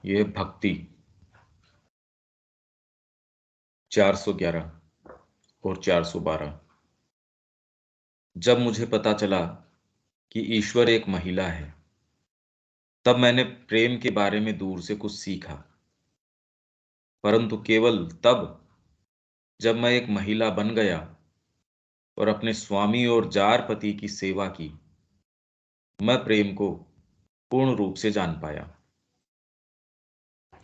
ये भक्ति 411 और 412। जब मुझे पता चला कि ईश्वर एक महिला है, तब मैंने प्रेम के बारे में दूर से कुछ सीखा, परंतु केवल तब जब मैं एक महिला बन गया और अपने स्वामी और जार पति की सेवा की, मैं प्रेम को पूर्ण रूप से जान पाया।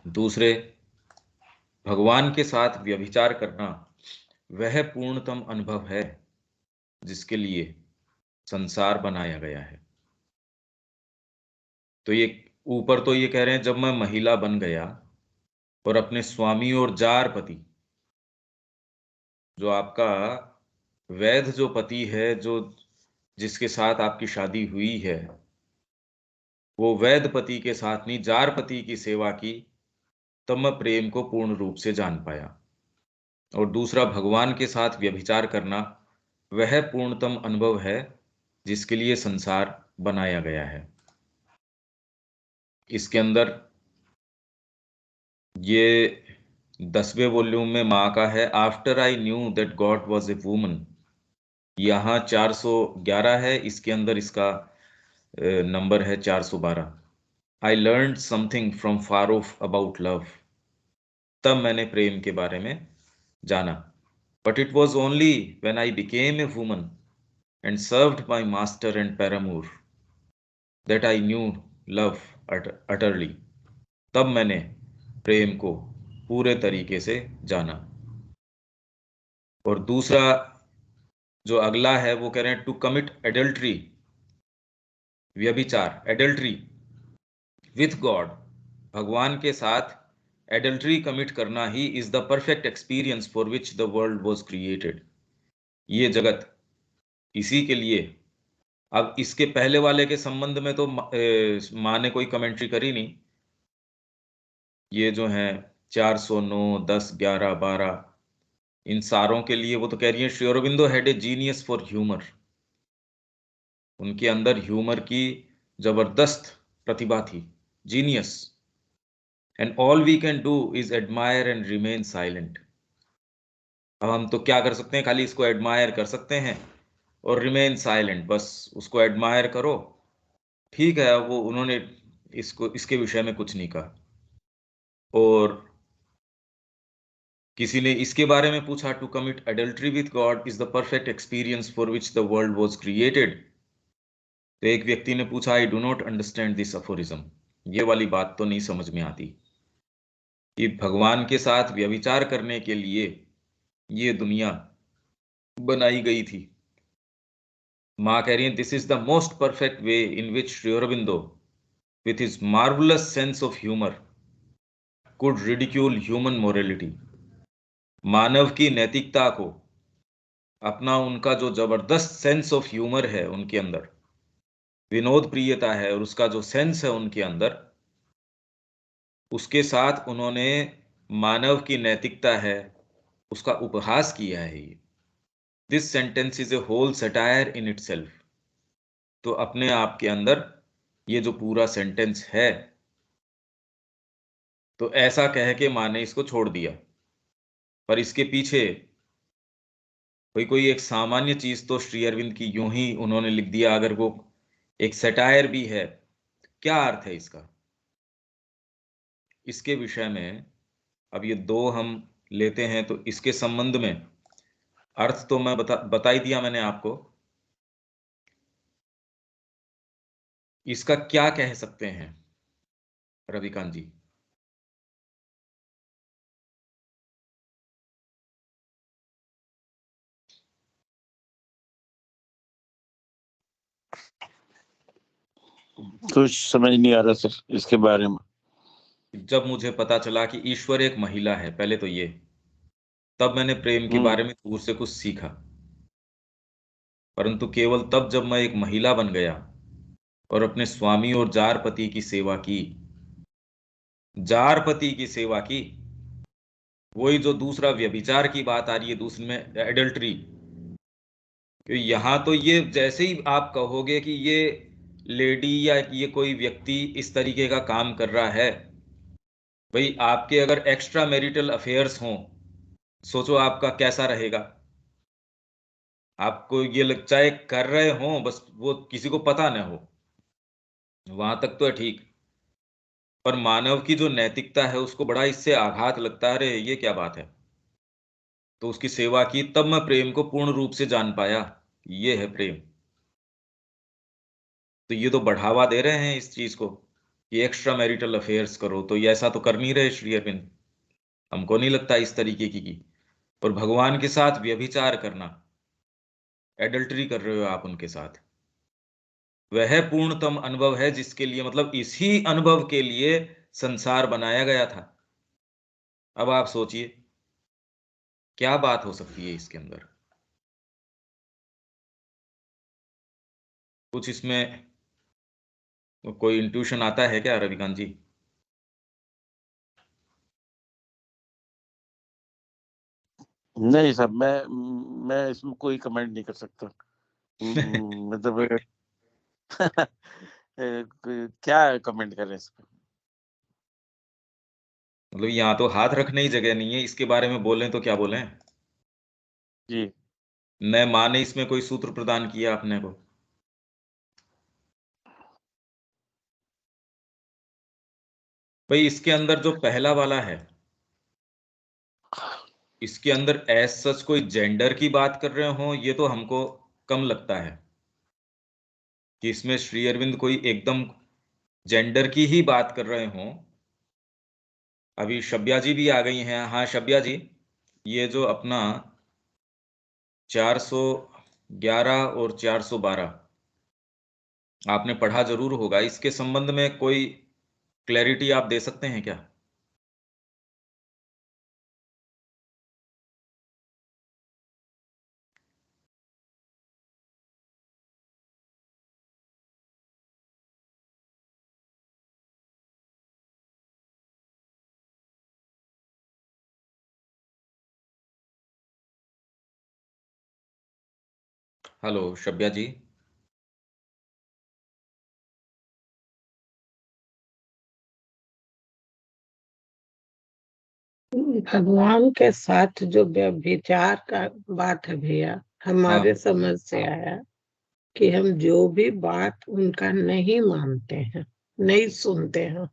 दूसरे, भगवान के साथ व्यभिचार करना वह पूर्णतम अनुभव है जिसके लिए संसार बनाया गया है। तो ये ऊपर तो ये कह रहे हैं जब मैं महिला बन गया और अपने स्वामी और जार पति, जो आपका वैध जो पति है, जो जिसके साथ आपकी शादी हुई है, वो वैध पति के साथ नहीं जार पति की सेवा की, तब मैं प्रेम को पूर्ण रूप से जान पाया। और दूसरा, भगवान के साथ व्यभिचार करना वह पूर्णतम अनुभव है जिसके लिए संसार बनाया गया है। इसके अंदर ये 10वें वॉल्यूम में माँ का है, after I knew that God was a woman. यहाँ 411 है, इसके अंदर इसका नंबर है 412। I learn something from far of about love. तब मैंने प्रेम के बारे में जाना। But it was only when I became a woman and served my master and paramour that I knew love utterly। तब मैंने प्रेम को पूरे तरीके से जाना। और दूसरा जो अगला है वो कह रहे हैं टू कमिट एडल्ट्री, व्यभिचार, एडल्ट्री विथ गॉड, भगवान के साथ एडल्ट्री कमिट करना he is the perfect experience for which the world was created. ये जगत इसी के लिए। अब इसके पहले वाले के संबंध में तो माँ ने कोई कमेंट्री करी नहीं। ये जो है 409, 10, 11, 12, इन सारों के लिए वो तो कह रही है Shri Aurobindo had a genius for humour. उनके अंदर ह्यूमर की जबरदस्त प्रतिभा थी, genius. And all we can do is admire and remain silent. अब हम तो क्या कर सकते हैं, खाली इसको एडमायर कर सकते हैं और रिमेन साइलेंट, बस उसको एडमायर करो, ठीक है। वो उन्होंने इसको इसके विषय में कुछ नहीं कहा। और किसी ने इसके बारे में पूछा to commit adultery with God is the perfect experience for which the world was created. तो एक व्यक्ति ने पूछा I do not understand this aphorism. ये वाली बात तो नहीं समझ में आती कि भगवान के साथ व्यभिचार करने के लिए ये दुनिया बनाई गई थी। माँ कह रही है this is the most perfect way in which Shri Aurobindo with his marvelous sense of humor could ridicule human morality। मानव की नैतिकता को अपना, उनका जो जबरदस्त सेंस ऑफ ह्यूमर है उनके अंदर, विनोद प्रियता है और उसका जो सेंस है उनके अंदर, उसके साथ उन्होंने मानव की नैतिकता है उसका उपहास किया है। ये this sentence is a whole satire in itself. तो अपने आप के अंदर ये जो पूरा सेंटेंस है, तो ऐसा कह के माँ ने इसको छोड़ दिया, पर इसके पीछे कोई कोई एक सामान्य चीज तो श्री अरविंद की यूं ही उन्होंने लिख दिया, अगर वो एक सटायर भी है, क्या अर्थ है इसका, इसके विषय में अब ये दो हम लेते हैं। तो इसके संबंध में अर्थ तो मैं बता ही दिया मैंने आपको। इसका क्या कह सकते हैं रविकांत जी? कुछ समझ नहीं आ रहा सर इसके बारे में। जब मुझे पता चला कि ईश्वर एक महिला है, पहले तो ये, तब मैंने प्रेम के बारे में दूर से कुछ सीखा, परंतु केवल तब जब मैं एक महिला बन गया और अपने स्वामी और जार पति की सेवा की। जार पति की सेवा की, वही जो दूसरा व्यभिचार की बात आ रही है, दूसरे में एडल्ट्री। यहां तो ये जैसे ही आप कहोगे कि ये लेडी या ये कोई व्यक्ति इस तरीके का काम कर रहा है, भाई आपके अगर एक्स्ट्रा मैरिटल अफेयर्स हों, सोचो आपका कैसा रहेगा। आपको ये चाहे कर रहे हो, बस वो किसी को पता ना हो, वहां तक तो है ठीक। पर मानव की जो नैतिकता है उसको बड़ा इससे आघात लगता है, अरे ये क्या बात है। तो उसकी सेवा की, तब मैं प्रेम को पूर्ण रूप से जान पाया, ये है प्रेम। तो ये तो बढ़ावा दे रहे हैं इस चीज को कि एक्स्ट्रा मैरिटल अफेयर्स करो, तो ये ऐसा तो कर नहीं रहे श्री अरविंद, हमको नहीं लगता इस तरीके की। और भगवान के साथ व्यभिचार करना, एडल्टरी कर रहे हो आप उनके साथ, वह पूर्णतम अनुभव है जिसके लिए, मतलब इसी अनुभव के लिए संसार बनाया गया था। अब आप सोचिए क्या बात हो सकती है इसके अंदर। कुछ इसमें कोई इंट्यूशन आता है क्या रविकांत जी? नहीं साहब, मैं इसमें कोई कमेंट नहीं कर सकता। मतलब क्या कमेंट करें इस पे। मतलब यहाँ तो हाथ रखने ही जगह नहीं है, इसके बारे में बोलें तो क्या बोलें। जी। न माँ ने इसमें कोई सूत्र प्रदान किया अपने को। भाई इसके अंदर जो पहला वाला है, इसके अंदर एज सच कोई जेंडर की बात कर रहे हो, ये तो हमको कम लगता है कि इसमें श्री अरविंद कोई एकदम जेंडर की ही बात कर रहे हो। अभी शब्या जी भी आ गई हैं। हाँ शब्या जी, ये जो अपना 411 और 412 आपने पढ़ा जरूर होगा, इसके संबंध में कोई क्लैरिटी आप दे सकते हैं क्या? हेलो शब्या जी। भगवान के साथ जो व्यभिचार का बात है भैया, हमारे हाँ समझ से आया कि हम जो भी बात उनका नहीं मानते हैं, नहीं सुनते हैं,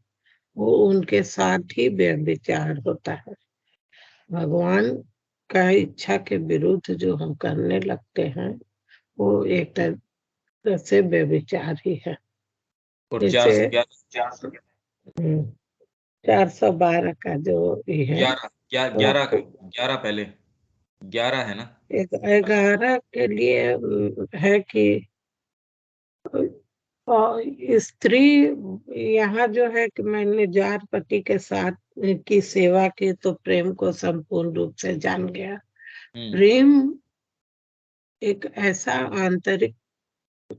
वो उनके साथ ही व्यभिचार होता है। भगवान का इच्छा के विरुद्ध जो हम करने लगते हैं, वो एक तरह से व्यभिचार ही है। और जैसे 412 का जो ये है, 11 11 वो 11 पहले 11 है ना? 11 के लिए है कि और स्त्री यहाँ जो है कि मैंने जार पति के साथ की सेवा की तो प्रेम को संपूर्ण रूप से जान गया। प्रेम एक ऐसा आंतरिक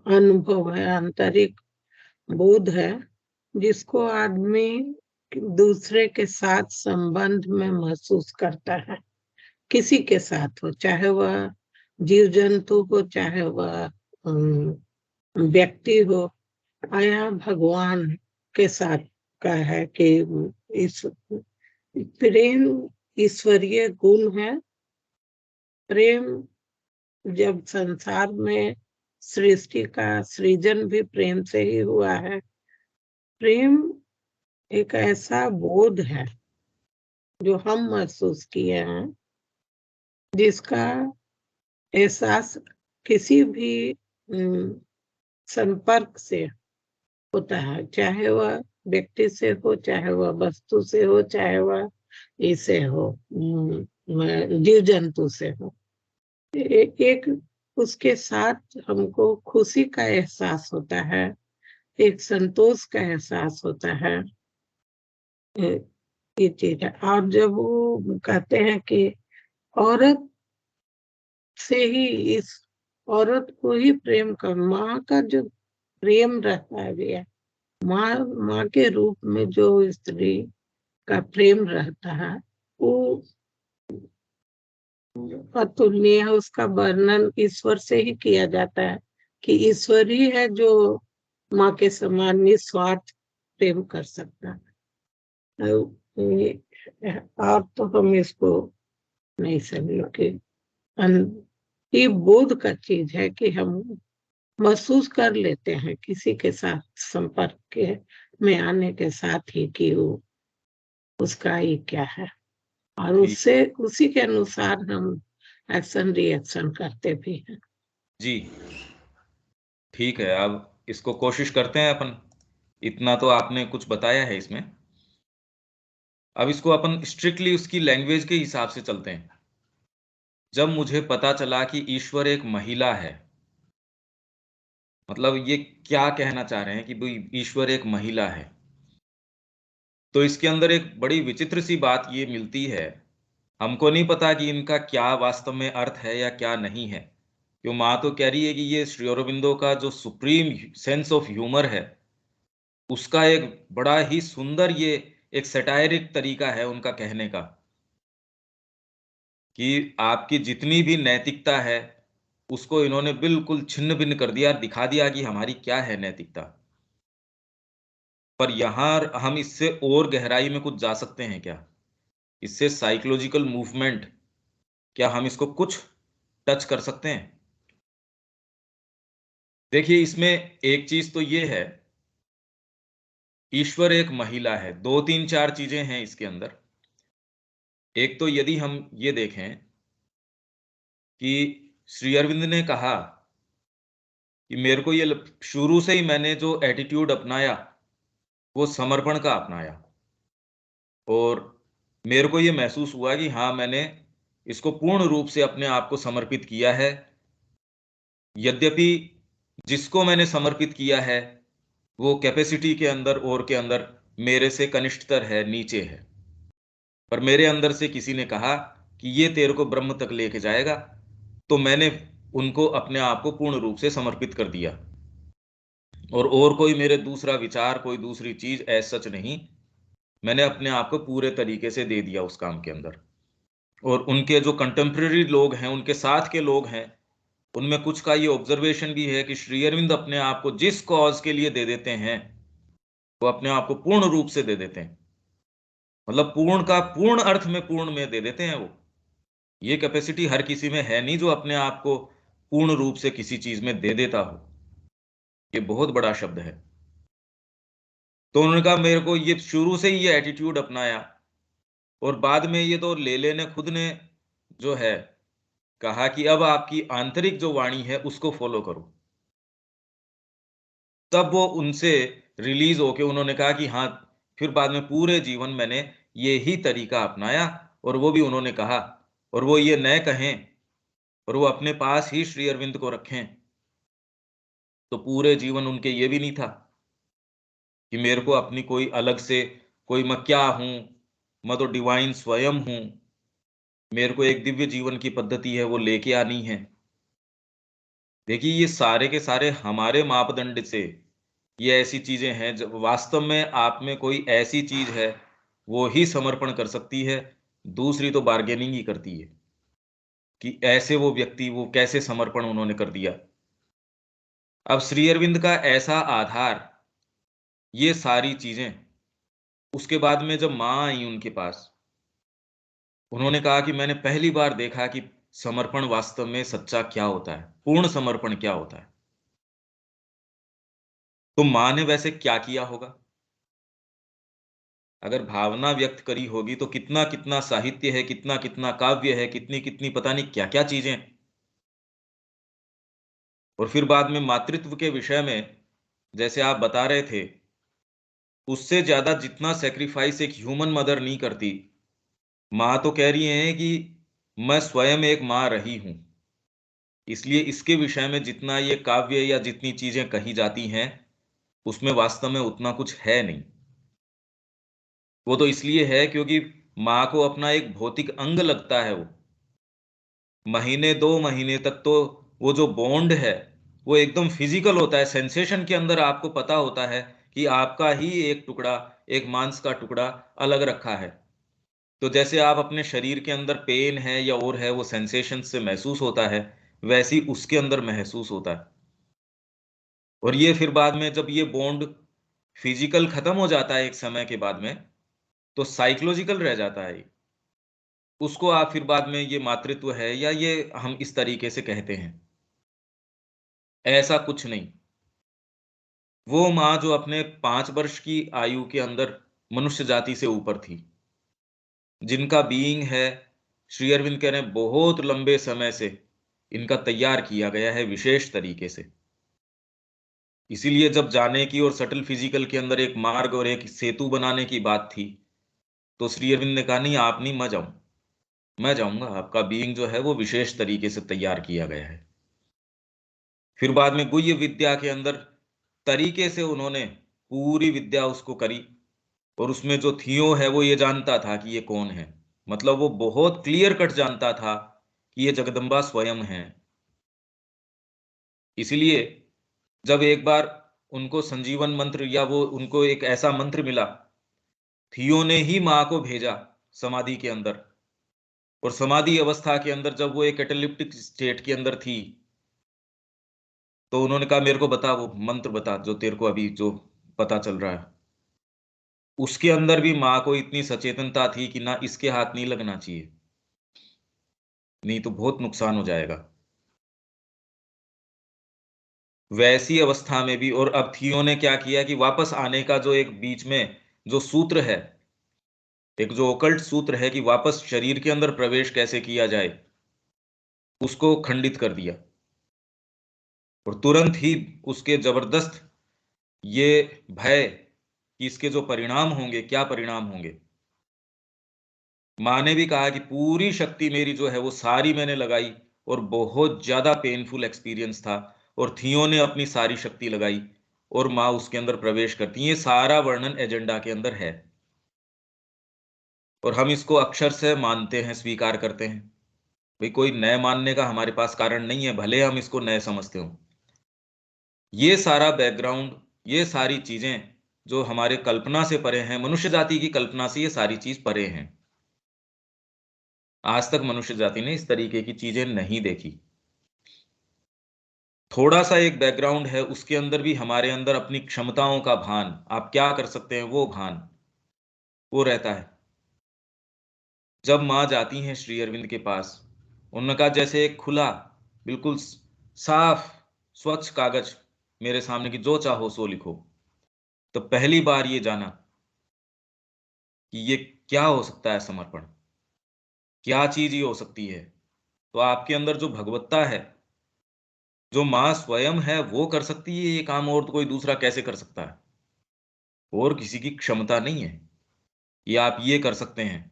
अनुभव है, आंतरिक बोध है, जिसको आदमी दूसरे के साथ संबंध में महसूस करता है। किसी के साथ हो, चाहे वह जीव जंतु हो, चाहे वह व्यक्ति हो, आया भगवान के साथ का है कि इस प्रेम ईश्वरीय गुण है। प्रेम, जब संसार में सृष्टि का सृजन भी प्रेम से ही हुआ है। प्रेम एक ऐसा बोध है जो हम महसूस किए हैं, जिसका एहसास किसी भी संपर्क से होता है, चाहे वह व्यक्ति से हो, चाहे वह वस्तु से हो, चाहे वह इसे हो, जीव जंतु से हो। एक उसके साथ हमको खुशी का एहसास होता है, एक संतोष का एहसास होता है। ये चीज है। और जब वो कहते हैं कि औरत से ही, इस औरत को ही प्रेम कर, माँ का जो प्रेम रहता है भैया, माँ के रूप में जो स्त्री का प्रेम रहता है, वो अतुलनीय है। उसका वर्णन ईश्वर से ही किया जाता है कि ईश्वर ही है जो माँ के समान निस्वार्थ प्रेम कर सकता है। और तो हम इसको नहीं समझे कि ये बोध का चीज है कि हम महसूस कर लेते हैं किसी के साथ संपर्क के में आने के साथ ही कि वो उसका ये क्या है, और उससे उसी के अनुसार हम एक्शन रिएक्शन करते भी हैं। जी ठीक है, अब इसको कोशिश करते हैं अपन। इतना तो आपने कुछ बताया है इसमें, अब इसको अपन स्ट्रिक्टली उसकी लैंग्वेज के हिसाब से चलते हैं। जब मुझे पता चला कि ईश्वर एक महिला है, मतलब ये क्या कहना चाह रहे हैं कि भाई ईश्वर एक महिला है, तो इसके अंदर एक बड़ी विचित्र सी बात ये मिलती है। हमको नहीं पता कि इनका क्या वास्तव में अर्थ है या क्या नहीं है। क्यों माँ तो कह रही है कि ये श्री अरबिंदो का जो सुप्रीम सेंस ऑफ ह्यूमर है, उसका एक बड़ा ही सुंदर ये एक सटायरिक तरीका है उनका कहने का, कि आपकी जितनी भी नैतिकता है उसको इन्होंने बिल्कुल छिन्न भिन्न कर दिया, दिखा दिया कि हमारी क्या है नैतिकता। पर यहां हम इससे और गहराई में कुछ जा सकते हैं क्या? इससे साइकोलॉजिकल मूवमेंट, क्या हम इसको कुछ टच कर सकते हैं? देखिए, इसमें एक चीज तो ये है, ईश्वर एक महिला है, दो तीन चार चीजें हैं इसके अंदर। एक तो यदि हम ये देखें कि श्री अरविंद ने कहा कि मेरे को ये शुरू से ही मैंने जो एटीट्यूड अपनाया वो समर्पण का अपनाया, और मेरे को ये महसूस हुआ कि हाँ, मैंने इसको पूर्ण रूप से अपने आप को समर्पित किया है। यद्यपि जिसको मैंने समर्पित किया है वो कैपेसिटी के अंदर और के अंदर मेरे से कनिष्ठतर है, नीचे है, पर मेरे अंदर से किसी ने कहा कि ये तेरे को ब्रह्म तक लेके जाएगा, तो मैंने उनको अपने आप को पूर्ण रूप से समर्पित कर दिया। और कोई मेरे दूसरा विचार, कोई दूसरी चीज ऐसा सच नहीं, मैंने अपने आप को पूरे तरीके से दे दिया उस काम के अंदर। और उनके जो कंटेम्प्रेरी लोग हैं, उनके साथ के लोग हैं, उनमें कुछ का ये ऑब्जर्वेशन भी है कि श्री अरविंद अपने आप को जिस कॉज के लिए दे देते हैं वो अपने आप को पूर्ण रूप से दे देते हैं, मतलब पूर्ण का पूर्ण अर्थ में पूर्ण में दे देते हैं वो। ये कैपेसिटी हर किसी में है नहीं जो अपने आप को पूर्ण रूप से किसी चीज में दे देता हो। ये बहुत बड़ा शब्द है। तो उन्होंने कहा मेरे को ये शुरू से ही ये एटीट्यूड अपनाया, और बाद में ये तो लेले ने खुद ने जो है कहा कि अब आपकी आंतरिक जो वाणी है उसको फॉलो करो। तब वो उनसे रिलीज होके उन्होंने कहा कि हाँ, फिर बाद में पूरे जीवन मैंने ये ही तरीका अपनाया, और वो भी उन्होंने कहा, और वो ये न कहें और वो अपने पास ही श्री अरविंद को रखें, तो पूरे जीवन उनके ये भी नहीं था कि मेरे को अपनी कोई अलग से कोई मैं क्या हूं, मैं तो डिवाइन स्वयं हूं, मेरे को एक दिव्य जीवन की पद्धति है वो लेके आनी है। देखिए, ये सारे के सारे हमारे मापदंड से ये ऐसी चीजें हैं जब वास्तव में आप में कोई ऐसी चीज है वो ही समर्पण कर सकती है, दूसरी तो बार्गेनिंग ही करती है कि ऐसे वो व्यक्ति वो कैसे समर्पण उन्होंने कर दिया। अब श्री अरविंद का ऐसा आधार, ये सारी चीजें, उसके बाद में जब माँ आई उनके पास, उन्होंने कहा कि मैंने पहली बार देखा कि समर्पण वास्तव में सच्चा क्या होता है, पूर्ण समर्पण क्या होता है। तो माँ ने वैसे क्या किया होगा? अगर भावना व्यक्त करी होगी तो कितना कितना साहित्य है, कितना कितना काव्य है, कितनी कितनी पता नहीं क्या क्या चीजें। और फिर बाद में मातृत्व के विषय में जैसे आप बता रहे थे, उससे ज्यादा जितना सेक्रीफाइस एक ह्यूमन मदर नहीं करती, माँ तो कह रही है कि मैं स्वयं एक माँ रही हूं, इसलिए इसके विषय में जितना ये काव्य या जितनी चीजें कही जाती हैं उसमें वास्तव में उतना कुछ है नहीं। वो तो इसलिए है क्योंकि माँ को अपना एक भौतिक अंग लगता है वो। महीने 2 महीने तक तो वो जो बॉन्ड है वो एकदम फिजिकल होता है, सेंसेशन के अंदर आपको पता होता है कि आपका ही एक टुकड़ा, एक मांस का टुकड़ा अलग रखा है। तो जैसे आप अपने शरीर के अंदर पेन है या और है वो सेंसेशन से महसूस होता है, वैसी उसके अंदर महसूस होता है। और ये फिर बाद में जब ये बॉन्ड फिजिकल खत्म हो जाता है एक समय के बाद में, तो साइकोलॉजिकल रह जाता है। उसको आप फिर बाद में ये मातृत्व है या ये हम इस तरीके से कहते हैं, ऐसा कुछ नहीं। वो माँ जो अपने 5 वर्ष की आयु के अंदर मनुष्य जाति से ऊपर थी, जिनका बीइंग है, श्री अरविंद कह रहे हैं बहुत लंबे समय से इनका तैयार किया गया है विशेष तरीके से। इसीलिए जब जाने की और सटल फिजिकल के अंदर एक मार्ग और एक सेतु बनाने की बात थी, तो श्री अरविंद ने कहा नहीं आप नहीं, मैं जाऊंगा। आपका बीइंग जो है वो विशेष तरीके से तैयार किया गया है। फिर बाद में गुह्य विद्या के अंदर तरीके से उन्होंने पूरी विद्या उसको करी, और उसमें जो थियो है वो ये जानता था कि ये कौन है, मतलब वो बहुत क्लियर कट जानता था कि ये जगदम्बा स्वयं है। इसीलिए जब एक बार उनको संजीवन मंत्र या वो उनको एक ऐसा मंत्र मिला, थियो ने ही मां को भेजा समाधि के अंदर, और समाधि अवस्था के अंदर जब वो एक कैटालिप्टिक स्टेट के अंदर थी, तो उन्होंने कहा मेरे को बता, वो मंत्र बता जो तेरे को अभी जो पता चल रहा है। उसके अंदर भी मां को इतनी सचेतनता थी कि ना इसके हाथ नहीं लगना चाहिए, नहीं तो बहुत नुकसान हो जाएगा। वैसी अवस्था में भी, और अब थियो ने क्या किया कि वापस आने का जो एक बीच में जो सूत्र है, एक जो ओकल्ट सूत्र है कि वापस शरीर के अंदर प्रवेश कैसे किया जाए, उसको खंडित कर दिया। और तुरंत ही उसके जबरदस्त ये भय कि इसके जो परिणाम होंगे, क्या परिणाम होंगे। मां ने भी कहा कि पूरी शक्ति मेरी जो है वो सारी मैंने लगाई, और बहुत ज्यादा पेनफुल एक्सपीरियंस था, और थियो ने अपनी सारी शक्ति लगाई, और मां उसके अंदर प्रवेश करती है। ये सारा वर्णन एजेंडा के अंदर है, और हम इसको अक्षर से मानते हैं, स्वीकार करते हैं। भाई कोई नए मानने का हमारे पास कारण नहीं है, भले हम इसको नए समझते हो। ये सारा बैकग्राउंड, ये सारी चीजें जो हमारे कल्पना से परे हैं, मनुष्य जाति की कल्पना से ये सारी चीज परे हैं। आज तक मनुष्य जाति ने इस तरीके की चीजें नहीं देखी। थोड़ा सा एक बैकग्राउंड है, उसके अंदर भी हमारे अंदर अपनी क्षमताओं का भान, आप क्या कर सकते हैं वो भान, वो रहता है। जब मां जाती हैं श्री अरविंद के पास, उन्होंने कहा जैसे एक खुला बिल्कुल साफ स्वच्छ कागज मेरे सामने की जो चाहो सो लिखो। तो पहली बार ये जाना कि ये क्या हो सकता है, समर्पण क्या चीज ये हो सकती है। तो आपके अंदर जो भगवत्ता है, जो मां स्वयं है, वो कर सकती है ये काम, और तो कोई दूसरा कैसे कर सकता है। और किसी की क्षमता नहीं है, ये आप ये कर सकते हैं।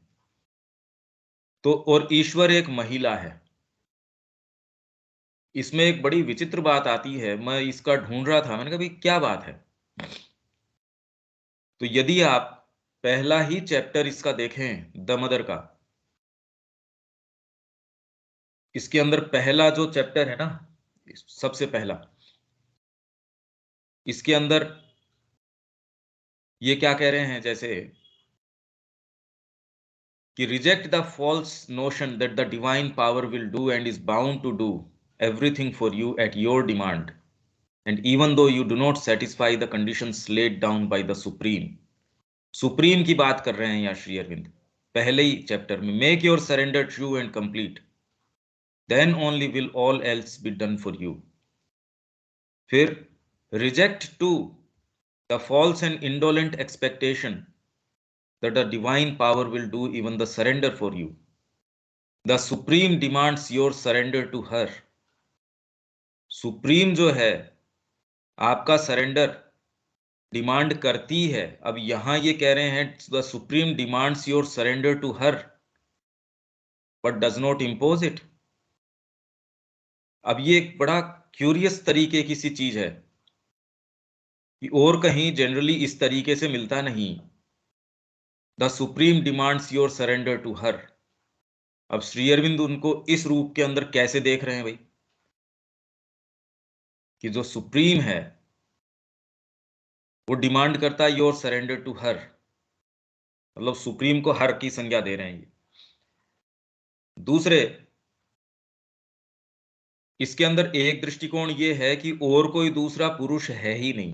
तो और ईश्वर एक महिला है। इसमें एक बड़ी विचित्र बात आती है, मैं इसका ढूंढ रहा था, मैंने कहा भाई क्या बात है। तो यदि आप पहला ही चैप्टर इसका देखें, द मदर का, इसके अंदर पहला जो चैप्टर है ना, सबसे पहला, इसके अंदर ये क्या कह रहे हैं, जैसे कि reject the false notion that the divine power will do and is bound to do everything for you at your demand, and even though you do not satisfy the conditions laid down by the supreme. Supreme की बात कर रहे हैं यहाँ श्री अरविंद पहले ही chapter में। Make your surrender true and complete, then only will all else be done for you. फिर reject to the false and indolent expectation that the divine power will do even the surrender for you. The supreme demands your surrender to her. Supreme जो है आपका surrender demand करती है। अब यहां ये कह रहे हैं the supreme demands your surrender to her but does not impose it. अब ये एक बड़ा क्यूरियस तरीके की सी चीज है कि और कहीं जनरली इस तरीके से मिलता नहीं। The supreme demands your surrender to her. अब श्री अरविंद उनको इस रूप के अंदर कैसे देख रहे हैं भाई, कि जो सुप्रीम है वो डिमांड करता है योर सरेंडर टू हर, मतलब सुप्रीम को हर की संज्ञा दे रहे हैं ये। दूसरे, इसके अंदर एक दृष्टिकोण ये है कि और कोई दूसरा पुरुष है ही नहीं,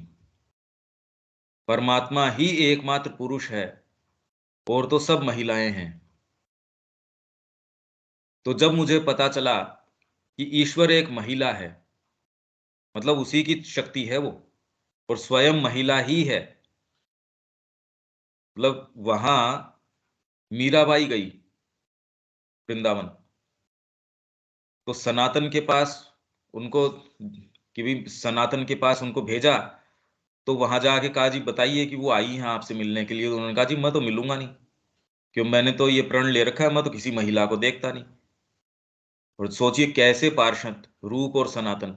परमात्मा ही एकमात्र पुरुष है, और तो सब महिलाएं हैं। तो जब मुझे पता चला कि ईश्वर एक महिला है, मतलब उसी की शक्ति है वो, और स्वयं महिला ही है, मतलब वहां मीराबाई गई वृंदावन, तो सनातन के पास उनको, कि भी सनातन के पास उनको भेजा, तो वहां जाके कहा जी बताइए कि वो आई हैं आपसे मिलने के लिए। तो उन्होंने कहा जी मैं तो मिलूंगा नहीं, क्यों, मैंने तो ये प्रण ले रखा है, मैं तो किसी महिला को देखता नहीं। और सोचिए कैसे पार्षद रूप और सनातन,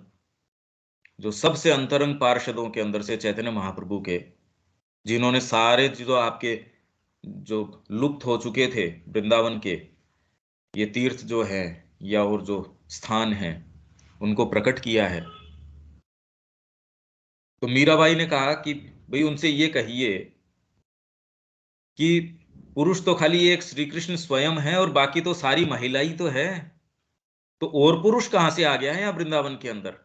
जो सबसे अंतरंग पार्षदों के अंदर से चैतन्य महाप्रभु के, जिन्होंने सारे जो आपके जो लुप्त हो चुके थे वृंदावन के ये तीर्थ जो है या और जो स्थान है, उनको प्रकट किया है। तो मीराबाई ने कहा कि भाई उनसे ये कहिए कि पुरुष तो खाली एक श्री कृष्ण स्वयं है और बाकी तो सारी महिला ही तो है, तो और पुरुष कहां से आ गया है यहाँ वृंदावन के अंदर।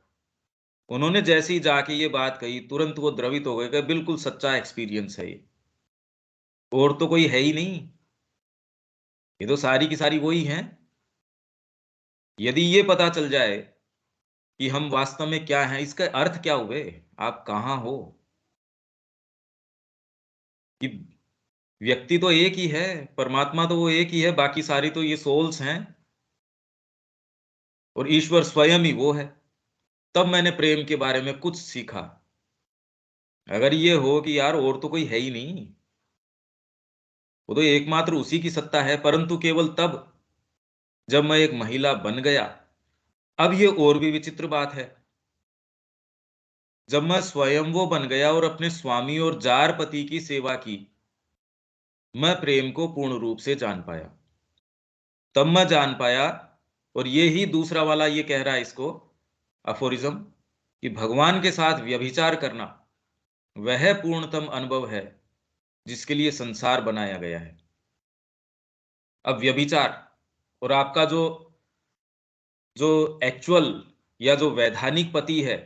उन्होंने जैसे ही जाके ये बात कही, तुरंत वो द्रवित हो गए कि बिल्कुल सच्चा एक्सपीरियंस है ये, और तो कोई है ही नहीं, ये तो सारी की सारी वही हैं। यदि ये पता चल जाए कि हम वास्तव में क्या हैं, इसका अर्थ क्या हुए, आप कहां हो, कि व्यक्ति तो एक ही है, परमात्मा तो वो एक ही है, बाकी सारी तो ये सोल्स हैं, और ईश्वर स्वयं ही वो है। तब मैंने प्रेम के बारे में कुछ सीखा। अगर ये हो कि यार और तो कोई है ही नहीं, वो तो एकमात्र उसी की सत्ता है, परंतु केवल तब जब मैं एक महिला बन गया। अब ये और भी विचित्र बात है, जब मैं स्वयं वो बन गया और अपने स्वामी और जार पति की सेवा की, मैं प्रेम को पूर्ण रूप से जान पाया। तब मैं जान पाया, और ये ही दूसरा वाला ये कह रहा है इसको अफोरिज्म, कि भगवान के साथ व्यभिचार करना वह पूर्णतम अनुभव है जिसके लिए संसार बनाया गया है। अब व्यभिचार और आपका जो जो एक्चुअल या जो वैधानिक पति है,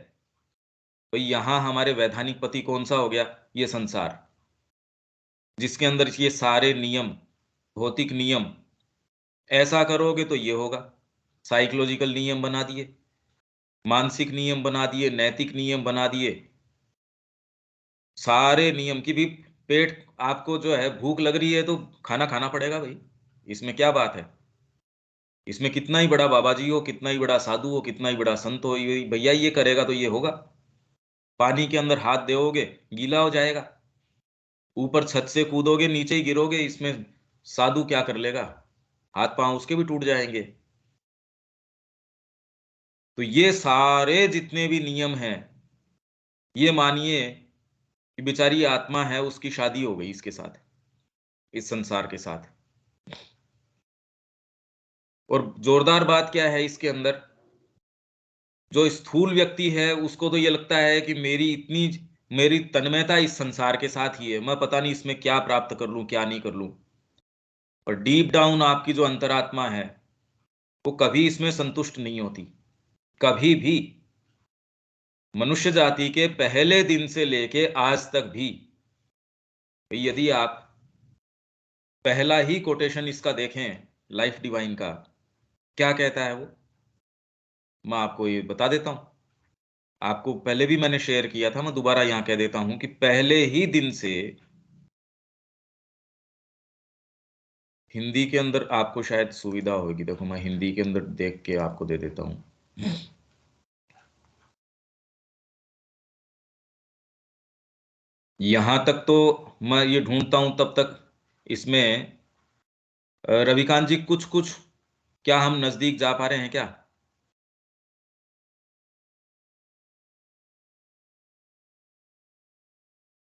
तो यहां हमारे वैधानिक पति कौन सा हो गया, ये संसार, जिसके अंदर ये सारे नियम, भौतिक नियम, ऐसा करोगे तो ये होगा, साइकोलॉजिकल नियम बना दिए, मानसिक नियम बना दिए, नैतिक नियम बना दिए, सारे नियम की भी। पेट आपको जो है भूख लग रही है तो खाना खाना पड़ेगा भाई, इसमें क्या बात है, इसमें कितना ही बड़ा बाबा जी हो, कितना ही बड़ा साधु हो, कितना ही बड़ा संत हो, ये भैया ये करेगा तो ये होगा। पानी के अंदर हाथ दोगे गीला हो जाएगा, ऊपर छत से कूदोगे नीचे ही गिरोगे, इसमें साधु क्या कर लेगा, हाथ पांव उसके भी टूट जाएंगे। तो ये सारे जितने भी नियम हैं, ये मानिए कि बेचारी आत्मा है उसकी शादी हो गई इसके साथ, इस संसार के साथ। और जोरदार बात क्या है इसके अंदर, जो स्थूल व्यक्ति है उसको तो ये लगता है कि मेरी तन्मयता इस संसार के साथ ही है, मैं पता नहीं इसमें क्या प्राप्त कर लूं क्या नहीं कर लूं। और डीप डाउन आपकी जो अंतरात्मा है वो कभी इसमें संतुष्ट नहीं होती, कभी भी। मनुष्य जाति के पहले दिन से लेके आज तक भी, यदि आप पहला ही कोटेशन इसका देखें लाइफ डिवाइन का, क्या कहता है वो, मैं आपको ये बता देता हूं। आपको पहले भी मैंने शेयर किया था, मैं दोबारा यहां कह देता हूं कि पहले ही दिन से, हिंदी के अंदर आपको शायद सुविधा होगी, देखो मैं हिंदी के अंदर देख के आपको दे देता हूं। यहां तक तो मैं ये ढूंढता हूं, तब तक इसमें रविकांत जी कुछ कुछ, क्या हम नजदीक जा पा रहे हैं क्या?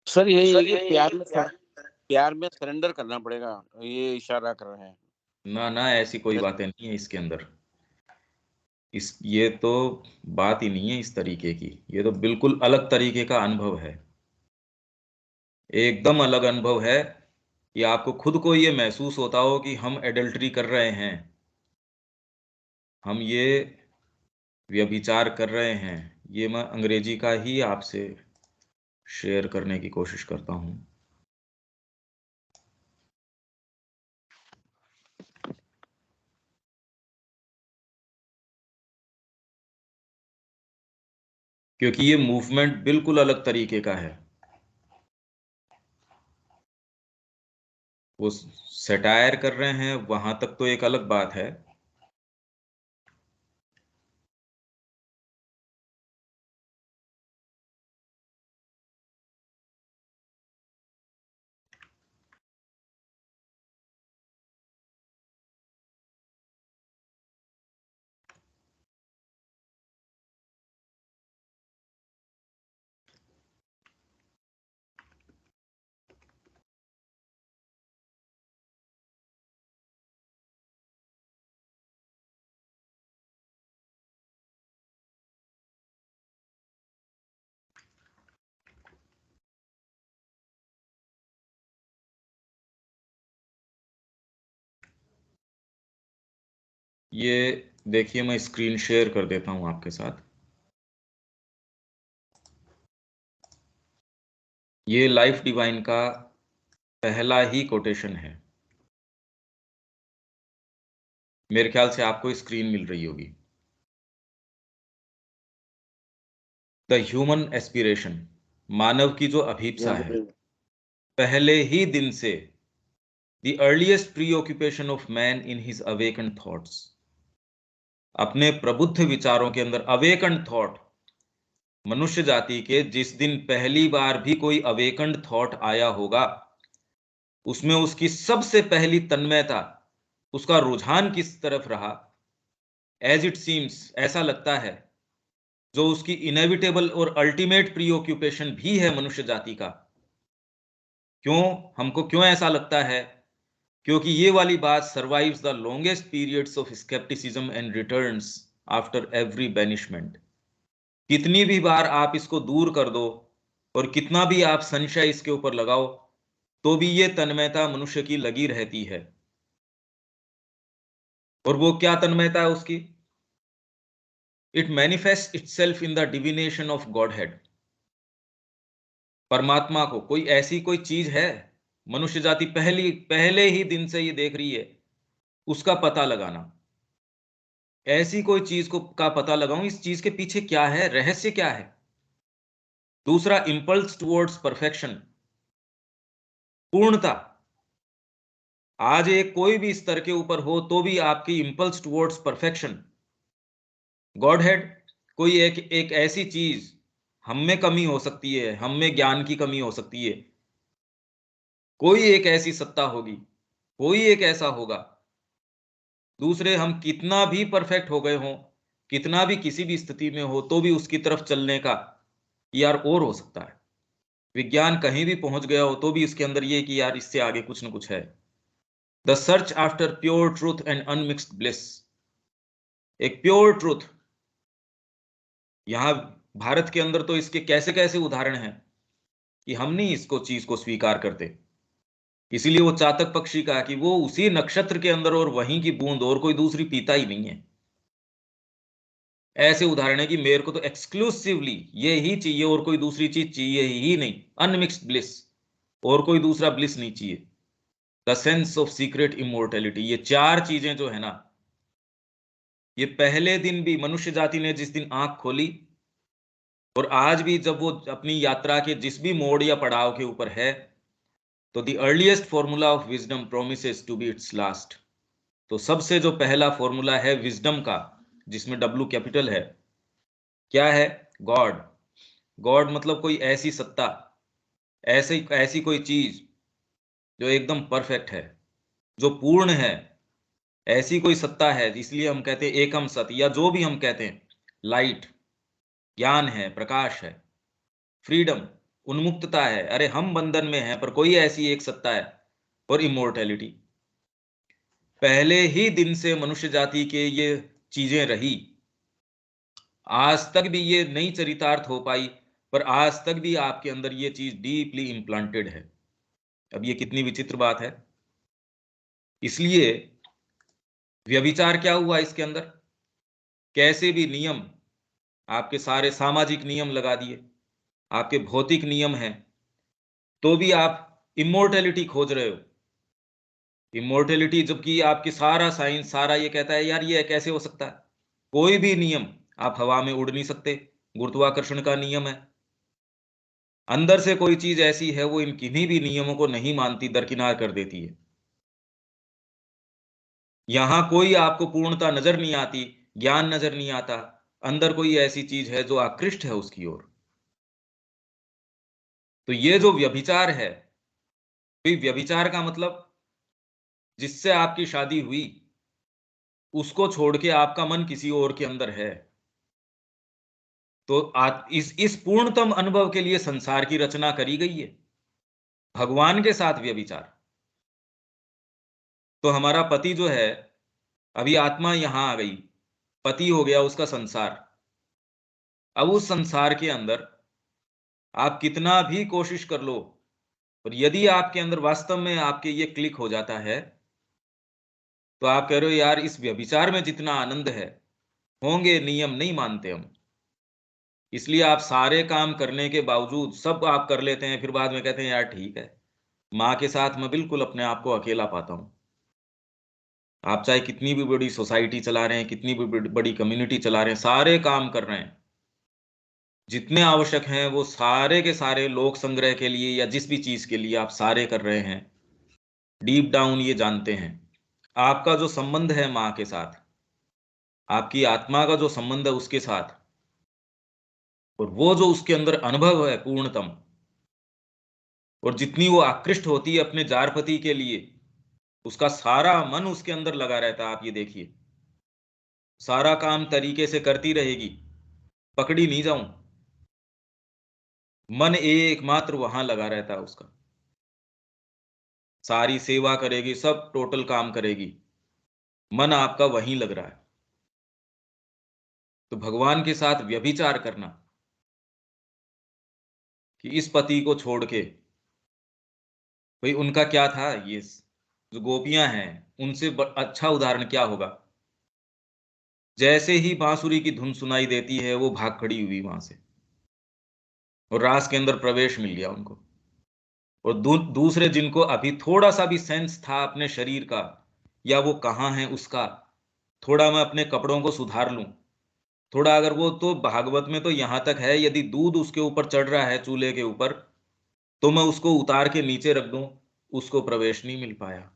सर यही है कि प्यार में सरेंडर करना पड़ेगा, ये इशारा कर रहे हैं। ना ना, ऐसी कोई बातें नहीं है इसके अंदर, ये तो बात ही नहीं है इस तरीके की, ये तो बिल्कुल अलग तरीके का अनुभव है, एकदम अलग अनुभव है। कि आपको खुद को ये महसूस होता हो कि हम एडल्ट्री कर रहे हैं, हम ये व्यभिचार कर रहे हैं। ये मैं अंग्रेजी का ही आपसे शेयर करने की कोशिश करता हूं। क्योंकि ये मूवमेंट बिल्कुल अलग तरीके का है। वो सटायर कर रहे हैं वहां तक तो एक अलग बात है, ये देखिए मैं स्क्रीन शेयर कर देता हूं आपके साथ। ये लाइफ डिवाइन का पहला ही कोटेशन है, मेरे ख्याल से आपको स्क्रीन मिल रही होगी। द ह्यूमन एस्पिरेशन, मानव की जो अभीप्सा है, पहले ही दिन से the earliest प्रीऑक्यूपेशन of man in his awakened thoughts, अपने प्रबुद्ध विचारों के अंदर अवेकन्ड थॉट, मनुष्य जाति के जिस दिन पहली बार भी कोई अवेकन्ड थॉट आया होगा, उसमें उसकी सबसे पहली तन्मयता, उसका रुझान किस तरफ रहा, एज इट सीम्स, ऐसा लगता है, जो उसकी इनेविटेबल और अल्टीमेट प्रीऑक्यूपेशन भी है मनुष्य जाति का। क्यों, हमको क्यों ऐसा लगता है? क्योंकि ये वाली बात survives the longest periods of scepticism and returns after every banishment. कितनी भी बार आप इसको दूर कर दो और कितना भी आप संशय इसके ऊपर लगाओ, तो भी ये तन्मयता मनुष्य की लगी रहती है। और वो क्या तन्मयता है उसकी? It manifest itself in the divination of godhead. परमात्मा को कोई ऐसी कोई चीज है, मनुष्य जाति पहले ही दिन से ये देख रही है, उसका पता लगाना, ऐसी कोई चीज को का पता लगाऊं, इस चीज के पीछे क्या है, रहस्य क्या है। दूसरा, इंपल्स टुवर्ड्स परफेक्शन, पूर्णता। आज एक कोई भी स्तर के ऊपर हो तो भी आपकी इंपल्स टुवर्ड्स परफेक्शन। गॉडहेड, कोई एक ऐसी चीज, हम में कमी हो सकती है, हम में ज्ञान की कमी हो सकती है, कोई एक ऐसी सत्ता होगी, कोई एक ऐसा होगा। दूसरे, हम कितना भी परफेक्ट हो गए हों, कितना भी किसी भी स्थिति में हो, तो भी उसकी तरफ चलने का यार और हो सकता है। विज्ञान कहीं भी पहुंच गया हो तो भी इसके अंदर ये कि यार इससे आगे कुछ ना कुछ है। The search after pure truth and unmixed bliss, एक प्योर ट्रूथ। यहां भारत के अंदर तो इसके कैसे कैसे उदाहरण हैं कि हम नहीं इसको चीज को स्वीकार करते। इसीलिए वो चातक पक्षी का कि वो उसी नक्षत्र के अंदर और वहीं की बूंद और कोई दूसरी पीता ही नहीं है। ऐसे उदाहरण है कि मेरे को तो एक्सक्लूसिवली ये ही चाहिए और कोई दूसरी चीज चाहिए ही नहीं, अनमिक्स्ड ब्लिस, और कोई दूसरा ब्लिस नहीं चाहिए। The sense of secret immortality, ये चार चीजें जो है ना, ये पहले दिन भी मनुष्य जाति ने जिस दिन आंख खोली, और आज भी जब वो अपनी यात्रा के जिस भी मोड़ या पड़ाव के ऊपर है, तो the earliest formula of wisdom promises to be its last. तो सबसे जो पहला फॉर्मूला है विजडम का, जिसमें डब्ल्यू कैपिटल है, क्या है? गॉड। गॉड मतलब कोई ऐसी सत्ता, ऐसी कोई चीज जो एकदम परफेक्ट है, जो पूर्ण है, ऐसी कोई सत्ता है। इसलिए हम कहते हैं एकम सत्य, या जो भी हम कहते हैं, लाइट, ज्ञान है, प्रकाश है, फ्रीडम, उन्मुक्तता है। अरे हम बंधन में हैं, पर कोई ऐसी एक सत्ता है। और इमोर्टैलिटी, पहले ही दिन से मनुष्य जाति के ये चीजें रही, आज तक भी ये नहीं चरितार्थ हो पाई, पर आज तक भी आपके अंदर ये चीज डीपली इम्प्लांटेड है। अब ये कितनी विचित्र बात है। इसलिए व्यभिचार क्या हुआ इसके अंदर? कैसे भी नियम, आपके सारे सामाजिक नियम लगा दिए, आपके भौतिक नियम हैं, तो भी आप इमोर्टैलिटी खोज रहे हो। इमोर्टैलिटी, जबकि आपकी सारा साइंस सारा ये कहता है यार ये कैसे हो सकता है, कोई भी नियम, आप हवा में उड़ नहीं सकते, गुरुत्वाकर्षण का नियम है। अंदर से कोई चीज ऐसी है वो इन किन्हीं भी नियमों को नहीं मानती, दरकिनार कर देती है। यहां कोई आपको पूर्णता नजर नहीं आती, ज्ञान नजर नहीं आता, अंदर कोई ऐसी चीज है जो आकृष्ट है उसकी ओर। तो ये जो व्यभिचार है, व्यभिचार का मतलब जिससे आपकी शादी हुई उसको छोड़ के आपका मन किसी और के अंदर है, तो इस पूर्णतम अनुभव के लिए संसार की रचना करी गई है, भगवान के साथ व्यभिचार। तो हमारा पति जो है, अभी आत्मा यहां आ गई, पति हो गया उसका संसार। अब उस संसार के अंदर आप कितना भी कोशिश कर लो, और यदि आपके अंदर वास्तव में आपके ये क्लिक हो जाता है, तो आप कह रहे हो यार इस व्यभिचार में जितना आनंद है, होंगे नियम नहीं मानते हम, इसलिए आप सारे काम करने के बावजूद सब आप कर लेते हैं, फिर बाद में कहते हैं यार ठीक है, माँ के साथ मैं बिल्कुल अपने आप को अकेला पाता हूं। आप चाहे कितनी भी बड़ी सोसाइटी चला रहे हैं, कितनी भी बड़ी कम्युनिटी चला रहे हैं, सारे काम कर रहे हैं, जितने आवश्यक हैं वो सारे के सारे लोक संग्रह के लिए या जिस भी चीज के लिए आप सारे कर रहे हैं, डीप डाउन ये जानते हैं आपका जो संबंध है माँ के साथ, आपकी आत्मा का जो संबंध है उसके साथ, और वो जो उसके अंदर अनुभव है पूर्णतम, और जितनी वो आकृष्ट होती है अपने जारपति के लिए, उसका सारा मन उसके अंदर लगा रहता है। आप ये देखिए, सारा काम तरीके से करती रहेगी, पकड़ी नहीं जाऊं, मन एकमात्र वहां लगा रहता है उसका, सारी सेवा करेगी, सब टोटल काम करेगी, मन आपका वहीं लग रहा है। तो भगवान के साथ व्यभिचार करना, कि इस पति को छोड़ के, भाई उनका क्या था, ये जो गोपियां हैं उनसे अच्छा उदाहरण क्या होगा। जैसे ही बांसुरी की धुन सुनाई देती है वो भाग खड़ी हुई वहां से, और रास के अंदर प्रवेश मिल गया उनको। और दूसरे जिनको अभी थोड़ा सा भी सेंस था अपने शरीर का, या वो कहाँ है उसका, थोड़ा मैं अपने कपड़ों को सुधार लूं, थोड़ा अगर वो, तो भागवत में तो यहां तक है यदि दूध उसके ऊपर चढ़ रहा है चूल्हे के ऊपर, तो मैं उसको उतार के नीचे रख दूं, उसको प्रवेश नहीं मिल पाया।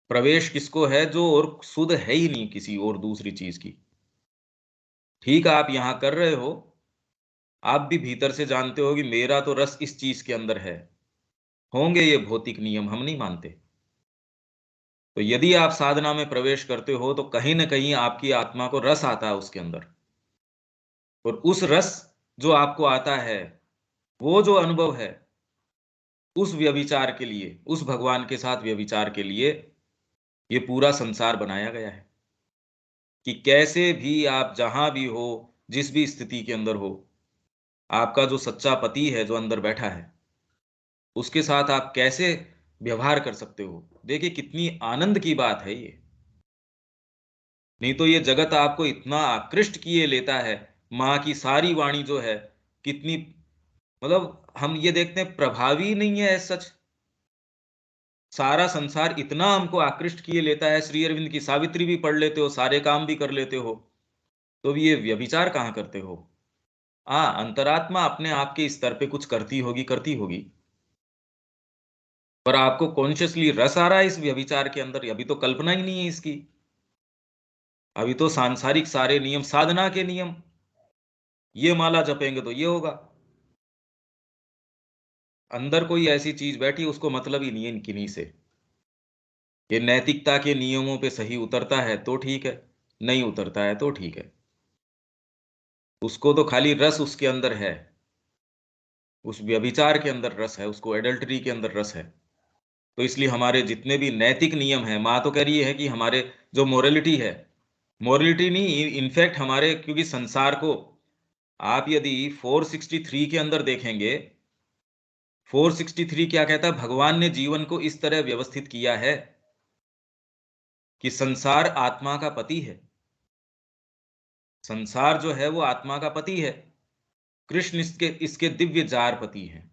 प्रवेश किसको है, जो और शुद्ध है ही नहीं किसी और दूसरी चीज की। ठीक है, आप यहां कर रहे हो, आप भी भीतर से जानते हो कि मेरा तो रस इस चीज के अंदर है, होंगे ये भौतिक नियम, हम नहीं मानते। तो यदि आप साधना में प्रवेश करते हो तो कहीं ना कहीं आपकी आत्मा को रस आता है उसके अंदर, और उस रस जो आपको आता है, वो जो अनुभव है, उस व्यभिचार के लिए, उस भगवान के साथ व्यभिचार के लिए ये पूरा संसार बनाया गया है, कि कैसे भी आप जहां भी हो, जिस भी स्थिति के अंदर हो, आपका जो सच्चा पति है जो अंदर बैठा है, उसके साथ आप कैसे व्यवहार कर सकते हो। देखिए कितनी आनंद की बात है ये। नहीं तो ये जगत आपको इतना आकृष्ट किए लेता है, माँ की सारी वाणी जो है कितनी, मतलब हम ये देखते हैं प्रभावी नहीं है सच, सारा संसार इतना हमको आकृष्ट किए लेता है। श्री अरविंद की सावित्री भी पढ़ लेते हो, सारे काम भी कर लेते हो, तो भी ये व्यभिचार कहाँ करते हो। अंतरात्मा अपने आप के स्तर पे कुछ करती होगी, पर आपको कॉन्शियसली रस आ रहा है इस व्यभिचार के अंदर, अभी तो कल्पना ही नहीं है इसकी। अभी तो सांसारिक सारे नियम, साधना के नियम, ये माला जपेंगे तो ये होगा, अंदर कोई ऐसी चीज बैठी उसको मतलब ही नहीं है इन किन्हीं से। ये नैतिकता के नियमों पे सही उतरता है तो ठीक है, नहीं उतरता है तो ठीक है, उसको तो खाली रस उसके अंदर है, उस व्यभिचार के अंदर रस है, उसको एडल्टरी के अंदर रस है। तो इसलिए हमारे जितने भी नैतिक नियम है, माँ तो कह रही है कि हमारे जो मोरलिटी है, मोरलिटी नहीं इनफैक्ट हमारे, क्योंकि संसार को आप यदि 463 के अंदर देखेंगे, 463 क्या कहता है, भगवान ने जीवन को इस तरह व्यवस्थित किया है कि संसार आत्मा का पति है, संसार जो है वो आत्मा का पति है, कृष्ण इसके इसके दिव्य जारपति हैं।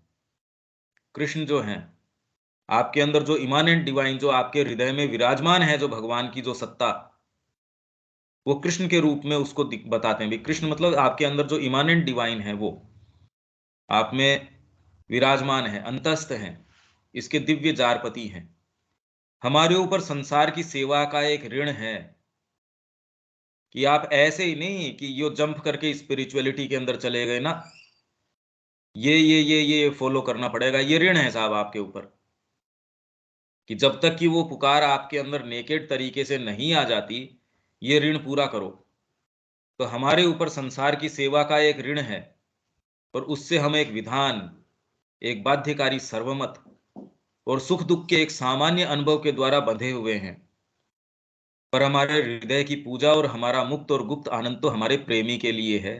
कृष्ण जो हैं आपके अंदर, जो इमानेंट डिवाइन, जो आपके हृदय में विराजमान है, जो भगवान की जो सत्ता, वो कृष्ण के रूप में उसको बताते हैं। भी कृष्ण मतलब आपके अंदर जो इमानेंट डिवाइन है वो आप में विराजमान है, अंतस्थ है, इसके दिव्य जारपति हैं। हमारे ऊपर संसार की सेवा का एक ऋण है कि आप ऐसे ही नहीं कि यो जंप करके स्पिरिचुअलिटी के अंदर चले गए ना, ये फॉलो करना पड़ेगा। ये ऋण है साहब आपके ऊपर कि जब तक कि वो पुकार आपके अंदर नेकेड तरीके से नहीं आ जाती, ये ऋण पूरा करो। तो हमारे ऊपर संसार की सेवा का एक ऋण है और उससे हम एक विधान, एक बाध्यकारी सर्वमत और सुख दुख के एक सामान्य अनुभव के द्वारा बंधे हुए हैं। पर हमारे हृदय की पूजा और हमारा मुक्त और गुप्त आनंद तो हमारे प्रेमी के लिए है।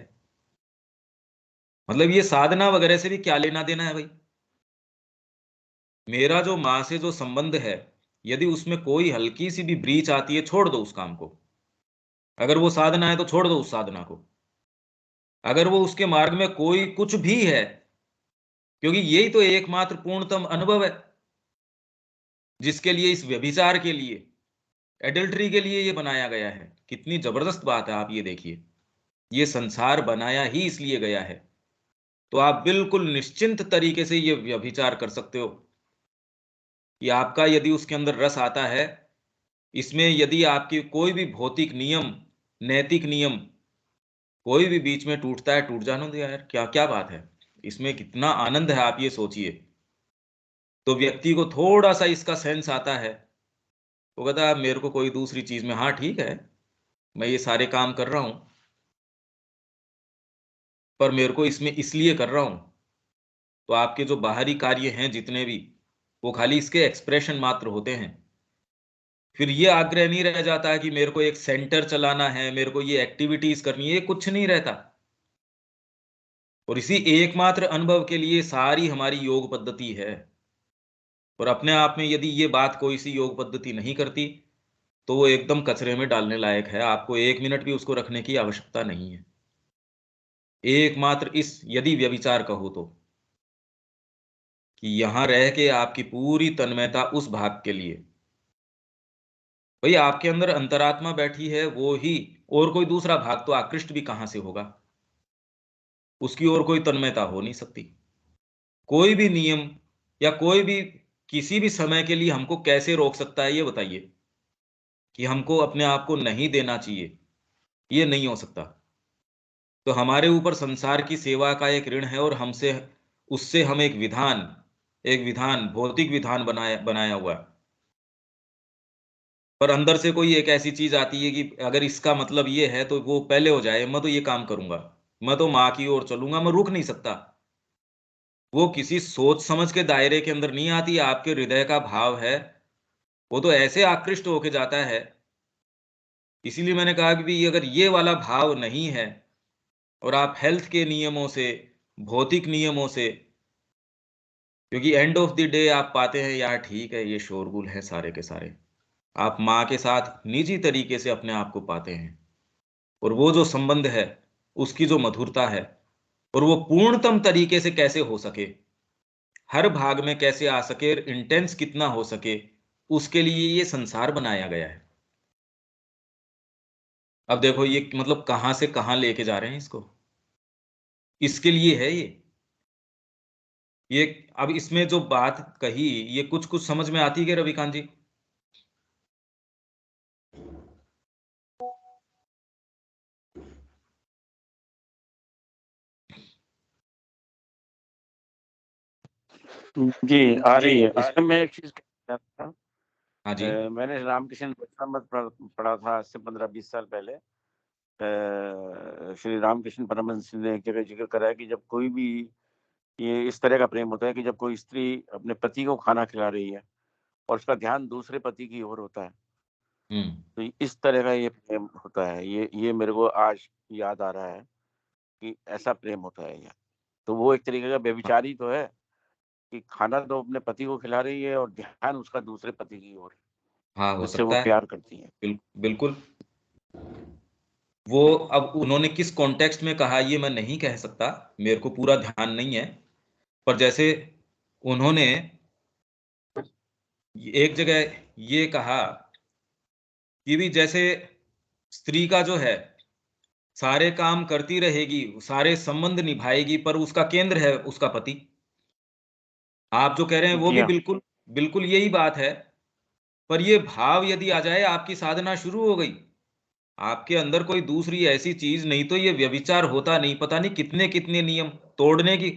मतलब ये साधना वगैरह से भी क्या लेना देना है भाई। मेरा जो मां से जो संबंध है, यदि उसमें कोई हल्की सी भी ब्रीच आती है, छोड़ दो उस काम को। अगर वो साधना है तो छोड़ दो उस साधना को। अगर वो उसके मार्ग में कोई कुछ भी है, क्योंकि यही तो एकमात्र पूर्णतम अनुभव है जिसके लिए, इस व्यभिचार के लिए, एडल्ट्री के लिए ये बनाया गया है। कितनी जबरदस्त बात है, आप ये देखिए। ये संसार बनाया ही इसलिए गया है। तो आप बिल्कुल निश्चिंत तरीके से ये व्यभिचार कर सकते हो कि आपका यदि उसके अंदर रस आता है, इसमें यदि आपकी कोई भी भौतिक नियम, नैतिक नियम कोई भी बीच में टूटता है, टूट जाने दो यार, क्या क्या बात है। इसमें कितना आनंद है, आप ये सोचिए। तो व्यक्ति को थोड़ा सा इसका सेंस आता है, वो कहता है मेरे को कोई दूसरी चीज में, हाँ ठीक है मैं ये सारे काम कर रहा हूं, पर मेरे को इसमें इसलिए कर रहा हूं। तो आपके जो बाहरी कार्य हैं जितने भी, वो खाली इसके एक्सप्रेशन मात्र होते हैं। फिर ये आग्रह नहीं रह जाता है कि मेरे को एक सेंटर चलाना है, मेरे को ये एक्टिविटीज करनी है, ये कुछ नहीं रहता। और इसी एकमात्र अनुभव के लिए सारी हमारी योग पद्धति है। और अपने आप में यदि ये बात कोई सी योग पद्धति नहीं करती, तो वो एकदम कचरे में डालने लायक है। आपको 1 मिनट भी उसको रखने की आवश्यकता नहीं है। एकमात्र इस यदि व्यभिचार कहो तो, कि यहां रह के आपकी पूरी तन्मयता उस भाग के लिए। भाई आपके अंदर अंतरात्मा बैठी है, वो ही, और कोई दूसरा भाग तो आकृष्ट भी कहां से होगा। उसकी और कोई तन्मयता हो नहीं सकती। कोई भी नियम या कोई भी किसी भी समय के लिए हमको कैसे रोक सकता है, ये बताइए। कि हमको अपने आप को नहीं देना चाहिए, ये नहीं हो सकता। तो हमारे ऊपर संसार की सेवा का एक ऋण है और हमसे, उससे हम एक विधान भौतिक विधान बनाया बनाया हुआ है। पर अंदर से कोई एक ऐसी चीज आती है कि अगर इसका मतलब ये है तो वो पहले हो जाए, मैं तो ये काम करूंगा, मैं तो माँ की ओर चलूंगा, मैं रुक नहीं सकता। वो किसी सोच समझ के दायरे के अंदर नहीं आती, आपके हृदय का भाव है। वो तो ऐसे आकृष्ट होके जाता है। इसीलिए मैंने कहा कि भी अगर ये वाला भाव नहीं है, और आप हेल्थ के नियमों से, भौतिक नियमों से, क्योंकि एंड ऑफ द डे आप पाते हैं यार ठीक है ये शोरगुल है सारे के सारे, आप माँ के साथ निजी तरीके से अपने आप को पाते हैं। और वो जो संबंध है, उसकी जो मधुरता है, और वो पूर्णतम तरीके से कैसे हो सके, हर भाग में कैसे आ सके, इंटेंस कितना हो सके, उसके लिए ये संसार बनाया गया है। अब देखो ये मतलब कहां से कहां लेके जा रहे हैं इसको, इसके लिए है ये। अब इसमें जो बात कही, ये कुछ कुछ समझ में आती है रविकांत जी? जी आ रही है। इसमें मैं एक चीज कहना था। हाँ जी। मैंने रामकृष्ण वचनामृत पढ़ा था आज से 15-20 साल पहले। श्री रामकृष्ण परमहंस ने एक जगह जिक्र करा है कि जब कोई भी, ये इस तरह का प्रेम होता है कि जब कोई स्त्री अपने पति को खाना खिला रही है और उसका ध्यान दूसरे पति की ओर होता है, तो इस तरह का ये प्रेम होता है। ये मेरे को आज याद आ रहा है कि ऐसा प्रेम होता है ये। तो वो एक तरीके का व्यभिचारी तो है कि खाना तो अपने पति को खिला रही है और ध्यान उसका दूसरे पति की ओर, हाँ हो जिससे वो सकता है। प्यार करती है। बिल्कुल। वो अब उन्होंने किस कॉन्टेक्स्ट में कहा ये मैं नहीं कह सकता, मेरे को पूरा ध्यान नहीं है। पर जैसे उन्होंने एक जगह ये कहा कि भी जैसे स्त्री का जो है सारे काम करती रहेगी, सारे संबंध निभाएगी, पर उसका केंद्र है उसका पति। आप जो कह रहे हैं वो भी बिल्कुल बिल्कुल यही बात है। पर ये भाव यदि आ जाए, आपकी साधना शुरू हो गई, आपके अंदर कोई दूसरी ऐसी चीज, नहीं तो ये व्यभिचार होता नहीं। पता नहीं कितने कितने नियम तोड़ने की,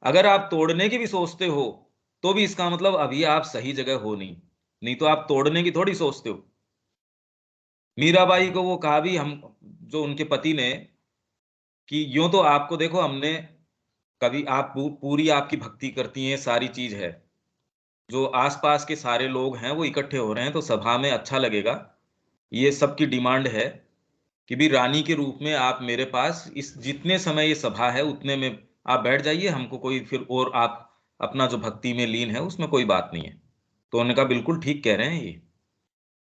अगर आप तोड़ने की भी सोचते हो तो भी इसका मतलब अभी आप सही जगह हो नहीं, नहीं तो आप तोड़ने की थोड़ी सोचते हो। मीराबाई को वो कहा भी, हम जो उनके पति ने, कि यूं तो आपको देखो हमने कभी, आप पूरी आपकी भक्ति करती हैं, सारी चीज है, जो आसपास के सारे लोग हैं वो इकट्ठे हो रहे हैं तो सभा में अच्छा लगेगा, ये सबकी डिमांड है कि भी रानी के रूप में आप मेरे पास इस जितने समय ये सभा है उतने में आप बैठ जाइए, हमको कोई फिर और आप अपना जो भक्ति में लीन है उसमें कोई बात नहीं है। तो उन्होंने कहा बिल्कुल ठीक कह रहे हैं ये,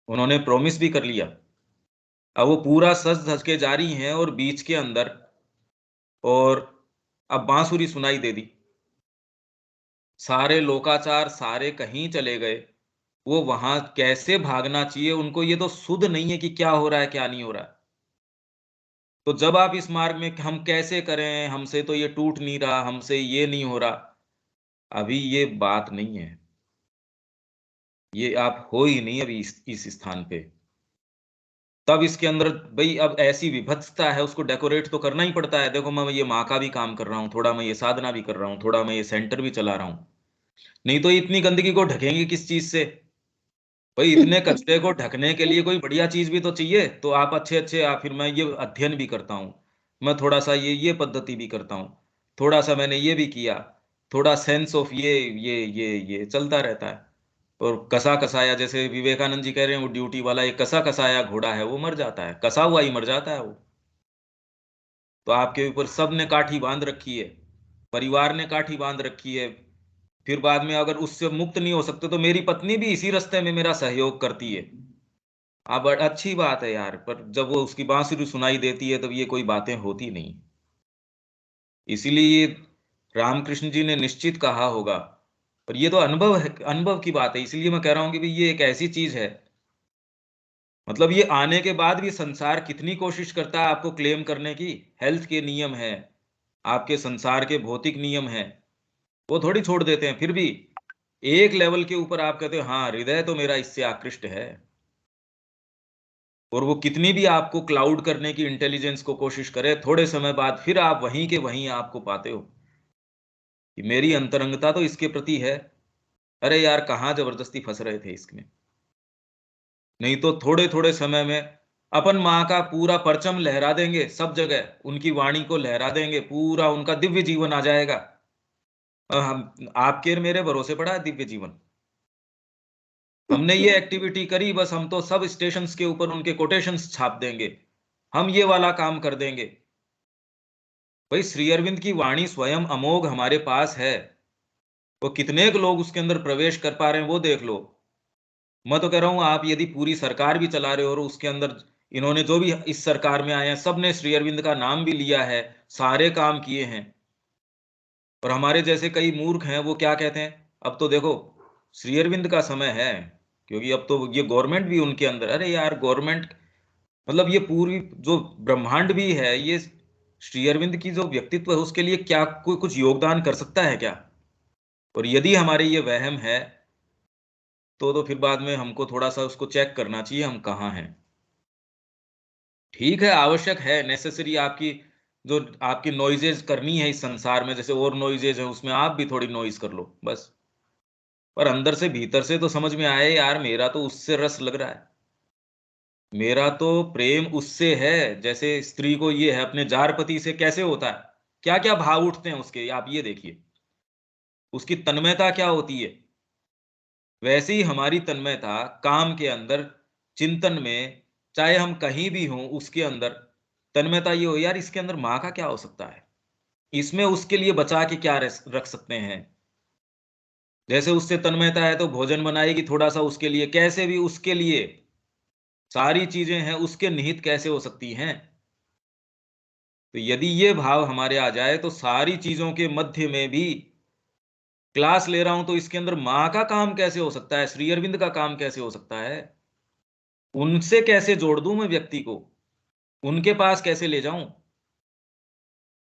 उन्होंने प्रॉमिस भी कर लिया। अब वो पूरा सज धज के जा रही हैं और बीच के अंदर, और अब बांसुरी सुनाई दे दी, सारे लोकाचार सारे कहीं चले गए, वो वहां कैसे भागना चाहिए उनको ये तो सुध नहीं है कि क्या हो रहा है क्या नहीं हो रहा है। तो जब आप इस मार्ग में हम कैसे करें, हमसे तो ये टूट नहीं रहा, हमसे ये नहीं हो रहा, अभी ये बात नहीं है, ये आप हो ही नहीं अभी इस स्थान पे। तब इसके अंदर भाई अब ऐसी विभत्सता है, उसको डेकोरेट तो करना ही पड़ता है। देखो मैं ये माँ का भी काम कर रहा हूँ, थोड़ा मैं ये साधना भी कर रहा हूँ, थोड़ा मैं ये सेंटर भी चला रहा हूँ, नहीं तो इतनी गंदगी को ढकेंगे किस चीज से? भाई इतने कचरे को ढकने के लिए कोई बढ़िया चीज भी तो चाहिए। तो आप अच्छे अच्छे आप, फिर मैं ये अध्ययन भी करता हूँ, मैं थोड़ा सा ये पद्धति भी करता हूँ, थोड़ा सा मैंने ये भी किया, थोड़ा सेंस ऑफ ये चलता रहता है। और कसा कसाया, जैसे विवेकानंद जी कह रहे हैं, वो ड्यूटी वाला एक कसा कसाया घोड़ा है, वो मर जाता है, कसा हुआ ही मर जाता है वो। तो आपके ऊपर सब ने काठी बांध रखी है, परिवार ने काठी बांध रखी है, फिर बाद में अगर उससे मुक्त नहीं हो सकते तो मेरी पत्नी भी इसी रास्ते में मेरा सहयोग करती है। अब अच्छी बात है यार, पर जब वो उसकी बांसुरी सुनाई देती है तब ये कोई बातें होती नहीं। इसीलिए रामकृष्ण जी ने निश्चित कहा होगा, पर ये तो अनुभव है, अनुभव की बात है। इसलिए मैं कह रहा हूं कि भाई ये एक ऐसी चीज है, मतलब ये आने के बाद भी संसार कितनी कोशिश करता है आपको क्लेम करने की। हेल्थ के नियम है, आपके संसार के भौतिक नियम है, वो थोड़ी छोड़ देते हैं। फिर भी एक लेवल के ऊपर आप कहते हो हाँ हृदय तो मेरा इससे आकृष्ट है, और वो कितनी भी आपको क्लाउड करने की इंटेलिजेंस को कोशिश करे, थोड़े समय बाद फिर आप वहीं के वहीं आपको पाते हो कि मेरी अंतरंगता तो इसके प्रति है। अरे यार कहाँ जबरदस्ती फंस रहे थे इसमें, नहीं तो थोड़े थोड़े समय में अपन माँ का पूरा परचम लहरा देंगे, सब जगह उनकी वाणी को लहरा देंगे, पूरा उनका दिव्य जीवन आ जाएगा। हम आपके और मेरे भरोसे पड़ा है दिव्य जीवन। हमने ये एक्टिविटी करी, बस हम तो सब स्टेशंस के ऊपर उनके कोटेशंस छाप देंगे, हम ये वाला काम कर देंगे। भाई श्री अरविंद की वाणी स्वयं अमोघ हमारे पास है, वो कितने लोग उसके अंदर प्रवेश कर पा रहे हैं वो देख लो। मैं तो कह रहा हूं आप यदि पूरी सरकार भी चला रहे हो और उसके अंदर इन्होंने जो भी इस सरकार में आए हैं सब ने श्री अरविंद का नाम भी लिया है, सारे काम किए हैं, और हमारे जैसे कई मूर्ख हैं वो क्या कहते हैं, अब तो देखो श्री अरविंद का समय है, क्योंकि अब तो ये गवर्नमेंट भी उनके अंदर। अरे यार गवर्नमेंट, मतलब ये पूरी जो ब्रह्मांड भी है, ये श्री अरविंद की जो व्यक्तित्व है उसके लिए क्या कोई कुछ योगदान कर सकता है क्या? और यदि हमारे ये वहम है तो फिर बाद में हमको थोड़ा सा उसको चेक करना चाहिए हम कहाँ हैं। ठीक है, आवश्यक है, नेसेसरी आपकी जो आपकी नॉइजेज करनी है इस संसार में, जैसे और नॉइजेज है उसमें आप भी थोड़ी नॉइज कर लो बस। पर अंदर से भीतर से तो समझ में आए यार, मेरा तो उससे रस लग रहा है, मेरा तो प्रेम उससे है जैसे स्त्री को ये है अपने जार पति से। कैसे होता है, क्या क्या भाव उठते हैं उसके, आप ये देखिए, उसकी तन्मयता क्या होती है। वैसे ही हमारी तन्मयता काम के अंदर, चिंतन में, चाहे हम कहीं भी हों उसके अंदर तन्मयता ये हो यार इसके अंदर माँ का क्या हो सकता है, इसमें उसके लिए बचा के क्या रख सकते हैं। जैसे उससे तन्मयता है तो भोजन बनाएगी थोड़ा सा उसके लिए, कैसे भी उसके लिए सारी चीजें हैं, उसके निहित कैसे हो सकती हैं। तो यदि ये भाव हमारे आ जाए तो सारी चीजों के मध्य में भी, क्लास ले रहा हूं तो इसके अंदर माँ का काम कैसे हो सकता है, श्री अरविंद का काम कैसे हो सकता है, उनसे कैसे जोड़ दूं मैं व्यक्ति को। उनके पास कैसे ले जाऊं?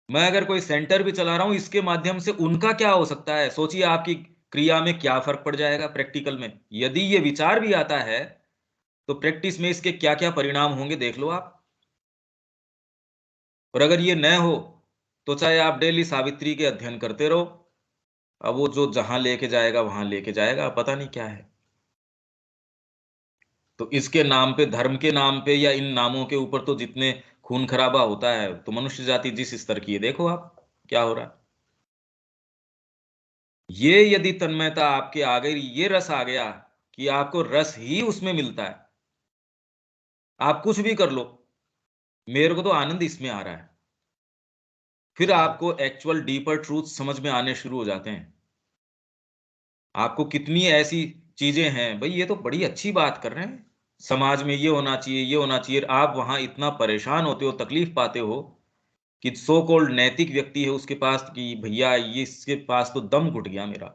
मैं अगर कोई सेंटर भी चला रहा हूं, इसके माध्यम से उनका क्या हो सकता है? सोचिए आपकी क्रिया में क्या फर्क पड़ जाएगा प्रैक्टिकल में। यदि ये विचार भी आता है तो प्रैक्टिस में इसके क्या क्या परिणाम होंगे देख लो आप। और अगर ये न हो तो चाहे आप डेली सावित्री के अध्ययन करते रहो, अब वो जो जहां लेके जाएगा वहां लेके जाएगा, पता नहीं क्या है। तो इसके नाम पे, धर्म के नाम पे या इन नामों के ऊपर तो जितने खून खराबा होता है, तो मनुष्य जाति जिस स्तर की है देखो आप क्या हो रहा है। ये यदि तन्मयता आपके आ गई, ये रस आ गया कि आपको रस ही उसमें मिलता है, आप कुछ भी कर लो, मेरे को तो आनंद इसमें आ रहा है, फिर आपको एक्चुअल डीपर ट्रूथ समझ में आने शुरू हो जाते हैं। आपको कितनी ऐसी चीजें हैं, भाई ये तो बड़ी अच्छी बात कर रहे हैं, समाज में ये होना चाहिए, ये होना चाहिए, आप वहां इतना परेशान होते हो, तकलीफ पाते हो कि सो कॉल्ड नैतिक व्यक्ति है उसके पास कि भैया ये, इसके पास तो दम घुट गया मेरा,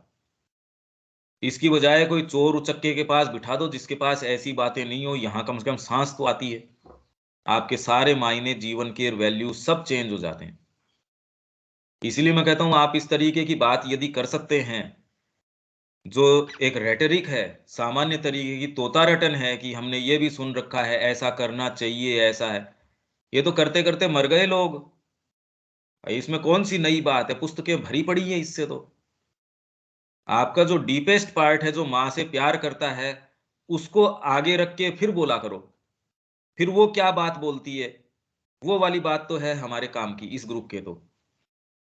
इसकी बजाय कोई चोर उचक्के के पास बिठा दो जिसके पास ऐसी बातें नहीं हो, यहां कम से कम सांस तो आती है। आपके सारे मायने, जीवन के वैल्यू सब चेंज हो जाते हैं। इसलिए मैं कहता हूं आप इस तरीके की बात यदि कर सकते हैं, जो एक रेटरिक है, सामान्य तरीके की तोता रटन है कि हमने ये भी सुन रखा है ऐसा करना चाहिए, ऐसा है, ये तो करते करते मर गए लोग। इसमें कौन सी नई बात है? पुस्तकें भरी पड़ी है इससे। तो आपका जो डीपेस्ट पार्ट है, जो माँ से प्यार करता है, उसको आगे रख के फिर बोला करो। फिर वो क्या बात बोलती है, वो वाली बात तो है हमारे काम की इस ग्रुप के। तो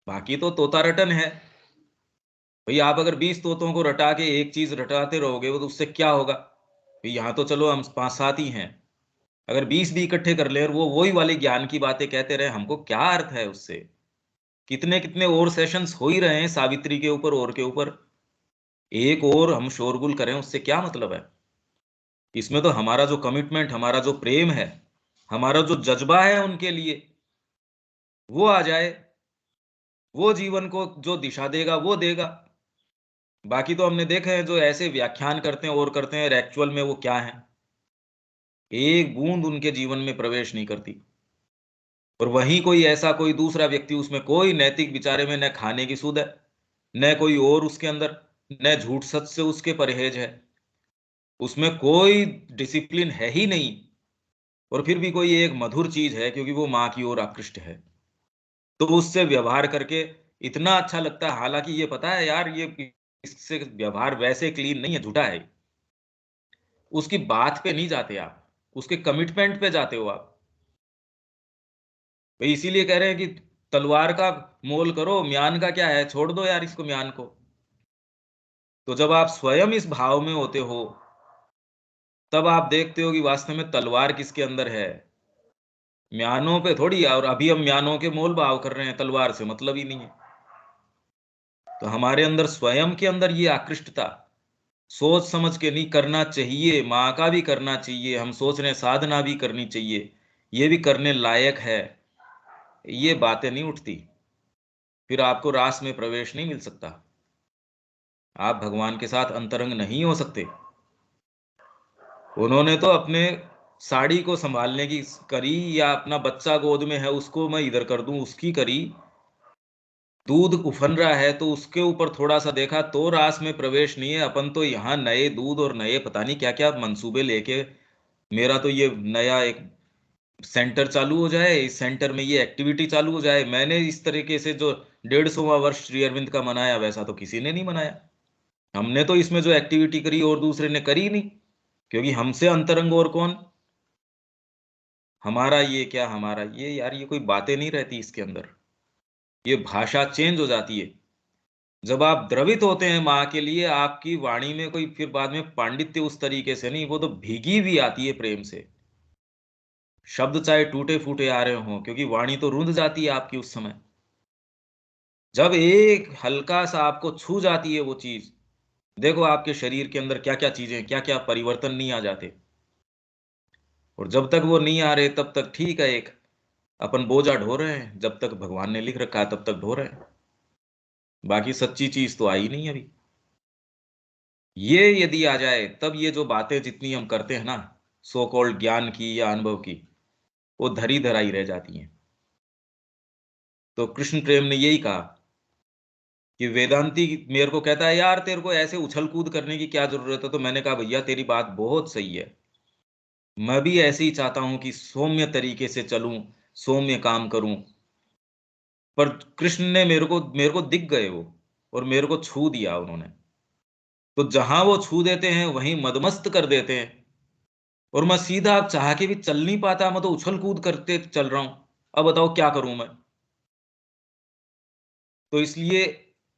बाकी तो तोता रटन है। भाई आप अगर 20 तोतों को रटा के एक चीज रटाते रहोगे, वो तो उससे क्या होगा? भाई यहाँ तो चलो हम 5-7 ही हैं, अगर 20 भी इकट्ठे कर ले और वो वही वाली ज्ञान की बातें कहते रहे, हमको क्या अर्थ है उससे? कितने कितने और सेशंस हो ही रहे हैं सावित्री के ऊपर और के ऊपर, एक और हम शोरगुल करें उससे क्या मतलब है? इसमें तो हमारा जो कमिटमेंट, हमारा जो प्रेम है, हमारा जो जज्बा है उनके लिए, वो आ जाए, वो जीवन को जो दिशा देगा वो देगा। बाकी तो हमने देखे हैं जो ऐसे व्याख्यान करते हैं और करते हैं, एक्चुअल में वो क्या है? एक बूंद उनके जीवन में प्रवेश नहीं करती। और वहीं कोई ऐसा कोई दूसरा व्यक्ति, उसमें कोई नैतिक विचारे में न खाने की सूध है, न कोई और उसके अंदर, न झूठ सच से उसके परहेज है, उसमें कोई डिसिप्लिन है ही नहीं, और फिर भी कोई एक मधुर चीज है क्योंकि वो माँ की ओर आकृष्ट है, तो उससे व्यवहार करके इतना अच्छा लगता है। हालांकि ये पता है यार, ये इससे व्यवहार वैसे क्लीन नहीं है, झूठा है। उसकी बात पे नहीं जाते आप, उसके कमिटमेंट पे जाते हो आप। भाई इसीलिए कह रहे हैं कि तलवार का मोल करो, म्यान का क्या है, छोड़ दो यार इसको, म्यान को। तो जब आप स्वयं इस भाव में होते हो, तब आप देखते हो कि वास्तव में तलवार किसके अंदर है, म्यानों पे थोड़ी। और अभी हम म्यानों के मोल भाव कर रहे हैं, तलवार से मतलब ही नहीं है। तो हमारे अंदर, स्वयं के अंदर ये आकृष्टता, सोच समझ के नहीं करना चाहिए, माँ का भी करना चाहिए, हम सोच रहे हैं साधना भी करनी चाहिए, ये भी करने लायक है, ये बातें नहीं उठती, फिर आपको रास में प्रवेश नहीं मिल सकता, आप भगवान के साथ अंतरंग नहीं हो सकते। उन्होंने तो अपने साड़ी को संभालने की करी, या अपना बच्चा गोद में है उसको मैं इधर कर दूं उसकी करी, दूध उफन रहा है तो उसके ऊपर थोड़ा सा देखा, तो रास में प्रवेश नहीं है। अपन तो यहाँ नए दूध और नए पता नहीं क्या क्या मंसूबे लेके, मेरा तो ये नया एक सेंटर चालू हो जाए, इस सेंटर में ये एक्टिविटी चालू हो जाए। मैंने इस तरीके से जो 150वां वर्ष श्री अरविंद का मनाया, वैसा तो किसी ने नहीं मनाया। हमने तो इसमें जो एक्टिविटी करी और दूसरे ने करी नहीं, क्योंकि हमसे अंतरंग और कौन? हमारा ये क्या, हमारा ये, यार ये कोई बातें नहीं रहती इसके अंदर, ये भाषा चेंज हो जाती है। जब आप द्रवित होते हैं माँ के लिए, आपकी वाणी में कोई फिर बाद में पांडित्य उस तरीके से नहीं, वो तो भीगी भी आती है प्रेम से। शब्द चाहे टूटे फूटे आ रहे हों, क्योंकि वाणी तो रूंध जाती है आपकी उस समय। जब एक हल्का सा आपको छू जाती है वो चीज, देखो आपके शरीर के अंदर क्या क्या चीजें, क्या क्या परिवर्तन नहीं आ जाते। और जब तक वो नहीं आ रहे तब तक ठीक है, एक अपन बोझा ढो रहे हैं, जब तक भगवान ने लिख रखा है तब तक ढो रहे हैं, बाकी सच्ची चीज तो आई नहीं अभी। ये यदि आ जाए, तब ये जो बातें जितनी हम करते हैं ना, सो कॉल्ड ज्ञान की या अनुभव की, वो धरी धराई रह जाती हैं। तो कृष्ण प्रेम ने यही कहा कि वेदांती मेरे को कहता है यार तेरे को ऐसे उछल कूद करने की क्या जरूरत है। तो मैंने कहा भैया तेरी बात बहुत सही है, मैं भी ऐसे ही चाहता हूं कि सौम्य तरीके से चलूं, सौम्य काम करूं। पर कृष्ण ने मेरे को दिख गए वो, और मेरे को छू दिया उन्होंने। तो जहां वो छू देते हैं वहीं मदमस्त कर देते हैं, और मैं सीधा चाह के भी चल नहीं पाता, मैं तो उछल कूद करते चल रहा हूं। अब बताओ क्या करूं मैं। तो इसलिए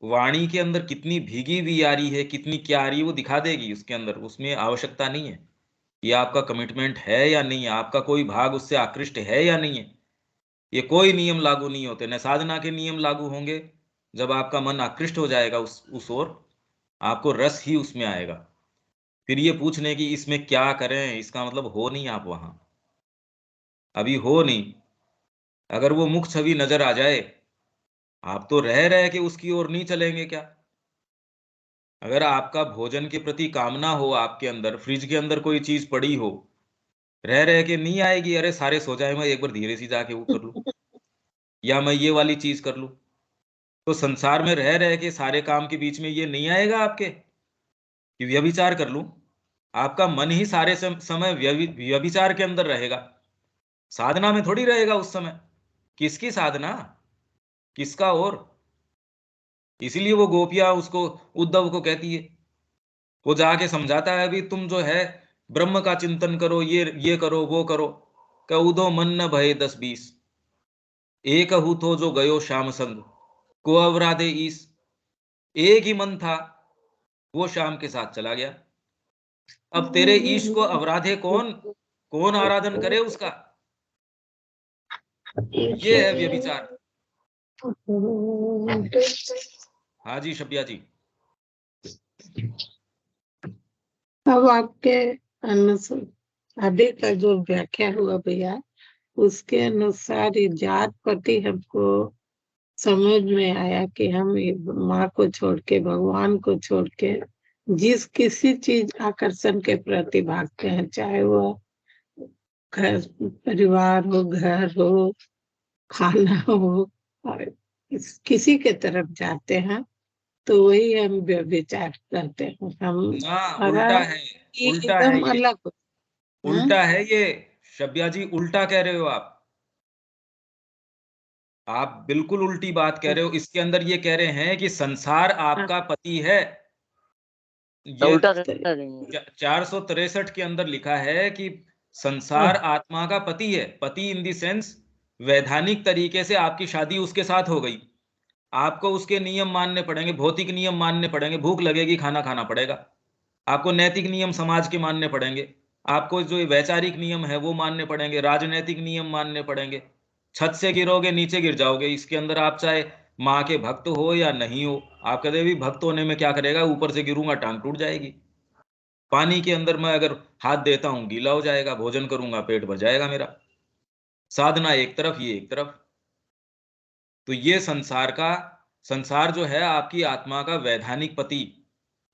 वाणी के अंदर कितनी भीगी हुई आ रही है, कितनी क्या आ रही है, वो दिखा देगी उसके अंदर। उसमें आवश्यकता नहीं है ये आपका कमिटमेंट है या नहीं है, आपका कोई भाग उससे आकृष्ट है या नहीं है। ये कोई नियम लागू नहीं होते, न साधना के नियम लागू होंगे। जब आपका मन आकृष्ट हो जाएगा उस ओर, आपको रस ही उसमें आएगा। फिर ये पूछने की इसमें क्या करें, इसका मतलब हो नहीं आप वहां, अभी हो नहीं। अगर वो मुख छवि नजर आ जाए, आप तो रह रहे के उसकी ओर नहीं चलेंगे क्या। अगर आपका भोजन के प्रति कामना हो, आपके अंदर फ्रिज के अंदर कोई चीज पड़ी हो, रह रह के नहीं आएगी, अरे सारे सो जाए मैं एक बार धीरे से जाके वो कर लूं, या मैं ये वाली चीज कर लूं। तो संसार में रह रह के सारे काम के बीच में ये नहीं आएगा आपके कि व्यभिचार कर लूं। आपका मन ही सारे समय व्यभिचार के अंदर रहेगा, साधना में थोड़ी रहेगा उस समय। किसकी साधना, किसका और। इसीलिए वो गोपियां उसको, उद्धव को कहती है, वो जाके समझाता है अभी तुम जो है ब्रह्म का चिंतन करो, ये करो वो करो। कऊदो मन न भय 10-20, एक हु तो जो गयो श्याम संग, को अवराधे ईस। एक ही मन था, वो श्याम के साथ चला गया। अब तेरे ईश को अवराधे कौन, कौन आराधन करे उसका। ये है व्यभिचार। हाँ जी शब्या जी। अब आपके अनुसार अभी का जो व्याख्या हुआ भैया, उसके अनुसार ये जात पति हमको समझ में आया कि हम माँ को छोड़ के, भगवान को छोड़ के जिस किसी चीज आकर्षण के प्रति भागते हैं, चाहे वो घर परिवार हो, घर हो, खाना हो, और किसी के तरफ जाते हैं, तो वही हम व्यभिचार करते हैं। हम उल्टा है, उल्टा है एकदम ये, अलग। उल्टा है ये शब्या जी, उल्टा कह रहे हो आप बिल्कुल उल्टी बात कह रहे हो। इसके अंदर ये कह रहे हैं कि संसार आपका पति है। ये उल्टा कह रही है। 463 के अंदर लिखा है कि संसार आत्मा का पति है। पति इन दी सेंस वैधानिक तरीके से आपकी शादी उसके साथ हो गई, आपको उसके नियम मानने पड़ेंगे, भौतिक नियम मानने पड़ेंगे, भूख लगेगी खाना खाना पड़ेगा, आपको नैतिक नियम समाज के मानने पड़ेंगे, आपको जो वैचारिक नियम है वो मानने पड़ेंगे, राजनैतिक नियम मानने पड़ेंगे। छत से गिरोगे नीचे गिर जाओगे। इसके अंदर आप चाहे माँ के भक्त हो या नहीं हो, आप कहते भी भक्त होने में क्या करेगा, ऊपर से गिरूंगा टांग टूट जाएगी। पानी के अंदर मैं अगर हाथ देता हूं गीला हो जाएगा, भोजन करूंगा पेट भर जाएगा मेरा। साधना एक तरफ, ये एक तरफ। तो ये संसार जो है आपकी आत्मा का वैधानिक पति,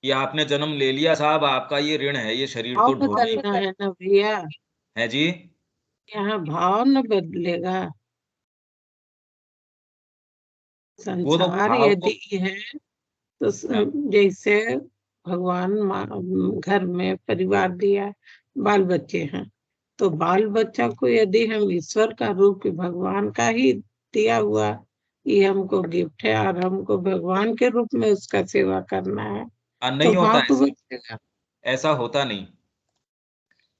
कि आपने जन्म ले लिया साहब, आपका ये ऋण है, ये शरीर तो भाव ढोना ही बदलना है ना भैया, है जी। यहाँ भाव न बदलेगा। वो तो संसार भाव को, यदि है तो जैसे भगवान घर में परिवार दिया, बाल बच्चे हैं, तो बाल बच्चा को यदि हम ईश्वर का रूप, भगवान का ही दिया हुआ ये हमको गिफ्ट है, और हमको भगवान के रूप में उसका सेवा करना है, तो नहीं होता भाव तो ऐसा, बचेगा। ऐसा होता नहीं।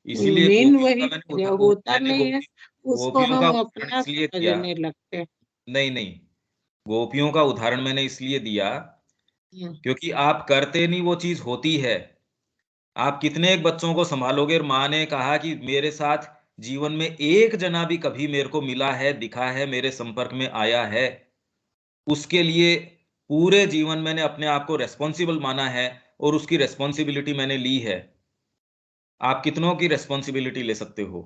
इसीलिए मेन गोपियों का वही जो होता नहीं है, उसको गोपियों का हम उदाहरण अपना इसलिए दिया। समझने लगते हैं। नहीं नहीं, गोपियों का उदाहरण मैंने इसलिए दिया क्योंकि आप करते नहीं, वो चीज होती है। आप कितने एक बच्चों को संभालोगे। और माँ ने कहा कि मेरे साथ जीवन में एक जना भी कभी मेरे को मिला है, दिखा है, मेरे संपर्क में आया है, उसके लिए पूरे जीवन मैंने अपने आप को रेस्पॉन्सिबल माना है, और उसकी रेस्पॉन्सिबिलिटी मैंने ली है। आप कितनों की रेस्पॉन्सिबिलिटी ले सकते हो,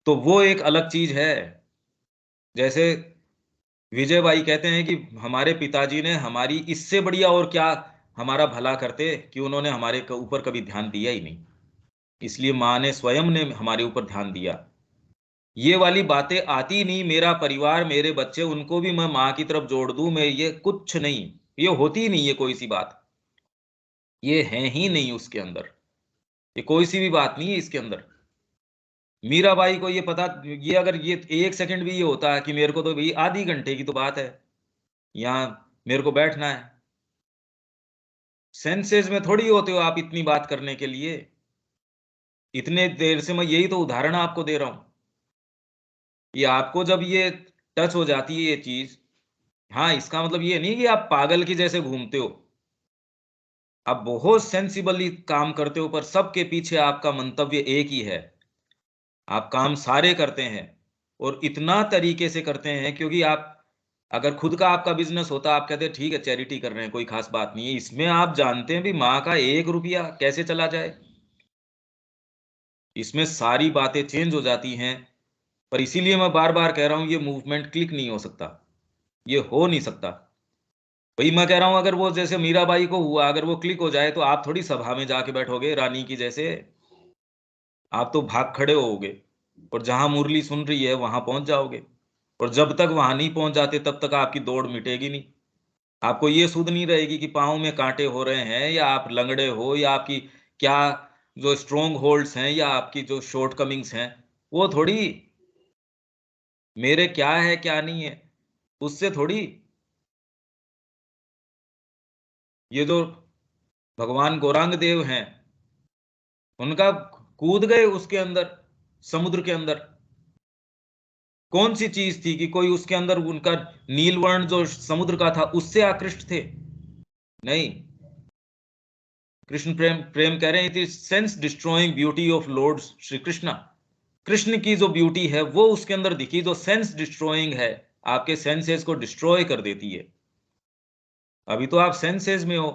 तो वो एक अलग चीज है। जैसे विजय भाई कहते हैं कि हमारे पिताजी ने हमारी इससे बढ़िया और क्या हमारा भला करते कि उन्होंने हमारे ऊपर कभी ध्यान दिया ही नहीं। इसलिए माँ ने स्वयं ने हमारे ऊपर ध्यान दिया। ये वाली बातें आती नहीं। मेरा परिवार, मेरे बच्चे, उनको भी मैं माँ की तरफ जोड़ दूं, मैं ये कुछ नहीं, ये होती ही नहीं है कोई सी बात, ये है ही नहीं उसके अंदर, ये कोई सी भी बात नहीं है इसके अंदर। मीराबाई को ये पता, ये अगर ये 1 सेकंड भी ये होता है कि मेरे को तो भाई आधी घंटे की तो बात है, यहाँ मेरे को बैठना है, सेंसेस में थोड़ी होते हो आप इतनी बात करने के लिए। इतने देर से मैं यही तो उदाहरण आपको दे रहा हूं, कि आपको जब ये टच हो जाती है ये चीज, हाँ, इसका मतलब ये नहीं कि आप पागल की जैसे घूमते हो, आप बहुत सेंसिबली काम करते हो, पर सबके पीछे आपका मंतव्य एक ही है, आप काम सारे करते हैं और इतना तरीके से करते हैं, क्योंकि आप अगर खुद का आपका बिजनेस होता, आप कहते ठीक है चैरिटी कर रहे हैं, कोई खास बात नहीं है, इसमें आप जानते हैं भी माँ का 1 रुपया कैसे चला जाए, इसमें सारी बातें चेंज हो जाती हैं। पर इसीलिए मैं बार बार कह रहा हूं, ये मूवमेंट क्लिक नहीं हो सकता, ये हो नहीं सकता। वही मैं कह रहा हूं, अगर वो जैसे मीराबाई को हुआ, अगर वो क्लिक हो जाए, तो आप थोड़ी सभा में जाके बैठोगे रानी की जैसे, आप तो भाग खड़े होगे और जहां मुरली सुन रही है वहां पहुंच जाओगे, और जब तक वहां नहीं पहुंच जाते तब तक आपकी दौड़ मिटेगी नहीं। आपको ये सुध नहीं रहेगी कि पाँव में कांटे हो रहे हैं, या आप लंगड़े हो, या आपकी क्या जो स्ट्रोंग होल्ड्स हैं, या आपकी जो शॉर्ट कमिंग्स हैं, वो थोड़ी मेरे क्या है क्या नहीं है उससे थोड़ी। ये जो भगवान गौरांग देव हैं, उनका कूद गए उसके अंदर, समुद्र के अंदर, कौन सी चीज थी कि कोई उसके अंदर उनका नीलवर्ण जो समुद्र का था उससे आकृष्ट थे? नहीं। कृष्ण प्रेम प्रेम कह रहे हैं, it is sense destroying beauty of Lord Shri Krishna. Krishna की जो ब्यूटी है वो उसके अंदर दिखी, जो सेंस डिस्ट्रॉइंग है, आपके सेंसेस को डिस्ट्रॉय कर देती है। अभी तो आप सेंसेस में हो,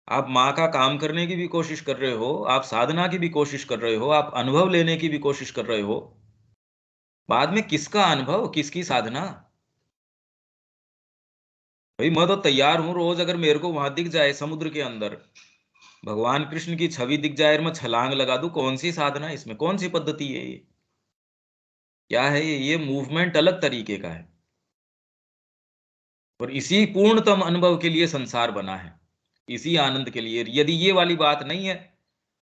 आप माँ का काम करने की भी कोशिश कर रहे हो, आप साधना की भी कोशिश कर रहे हो, आप अनुभव लेने की भी कोशिश कर रहे हो, बाद में किसका अनुभव, किसकी साधना? भाई मैं तो तैयार हूं, रोज अगर मेरे को वहां दिख जाए समुद्र के अंदर भगवान कृष्ण की छवि दिख जाए और मैं छलांग लगा दूं, कौन सी साधना है इसमें, कौन सी पद्धति है ये, क्या है ये मूवमेंट अलग तरीके का है। और इसी पूर्णतम अनुभव के लिए संसार बना है, इसी आनंद के लिए। यदि ये वाली बात नहीं है,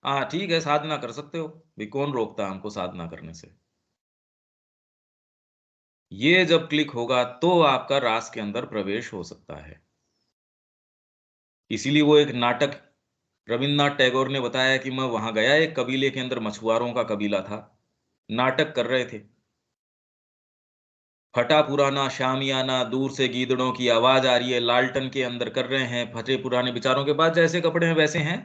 हाँ ठीक है साधना कर सकते हो भाई, कौन रोकता है हमको साधना करने से। ये जब क्लिक होगा तो आपका रास के अंदर प्रवेश हो सकता है। इसीलिए वो एक नाटक रविन्द्रनाथ टैगोर ने बताया कि मैं वहां गया, एक कबीले के अंदर मछुआरों का कबीला था, नाटक कर रहे थे, फटा पुराना शामियाना, दूर से गीदड़ों की आवाज आ रही है, लालटन के अंदर कर रहे हैं, फटे पुराने बेचारों के पास जैसे कपड़े हैं वैसे हैं,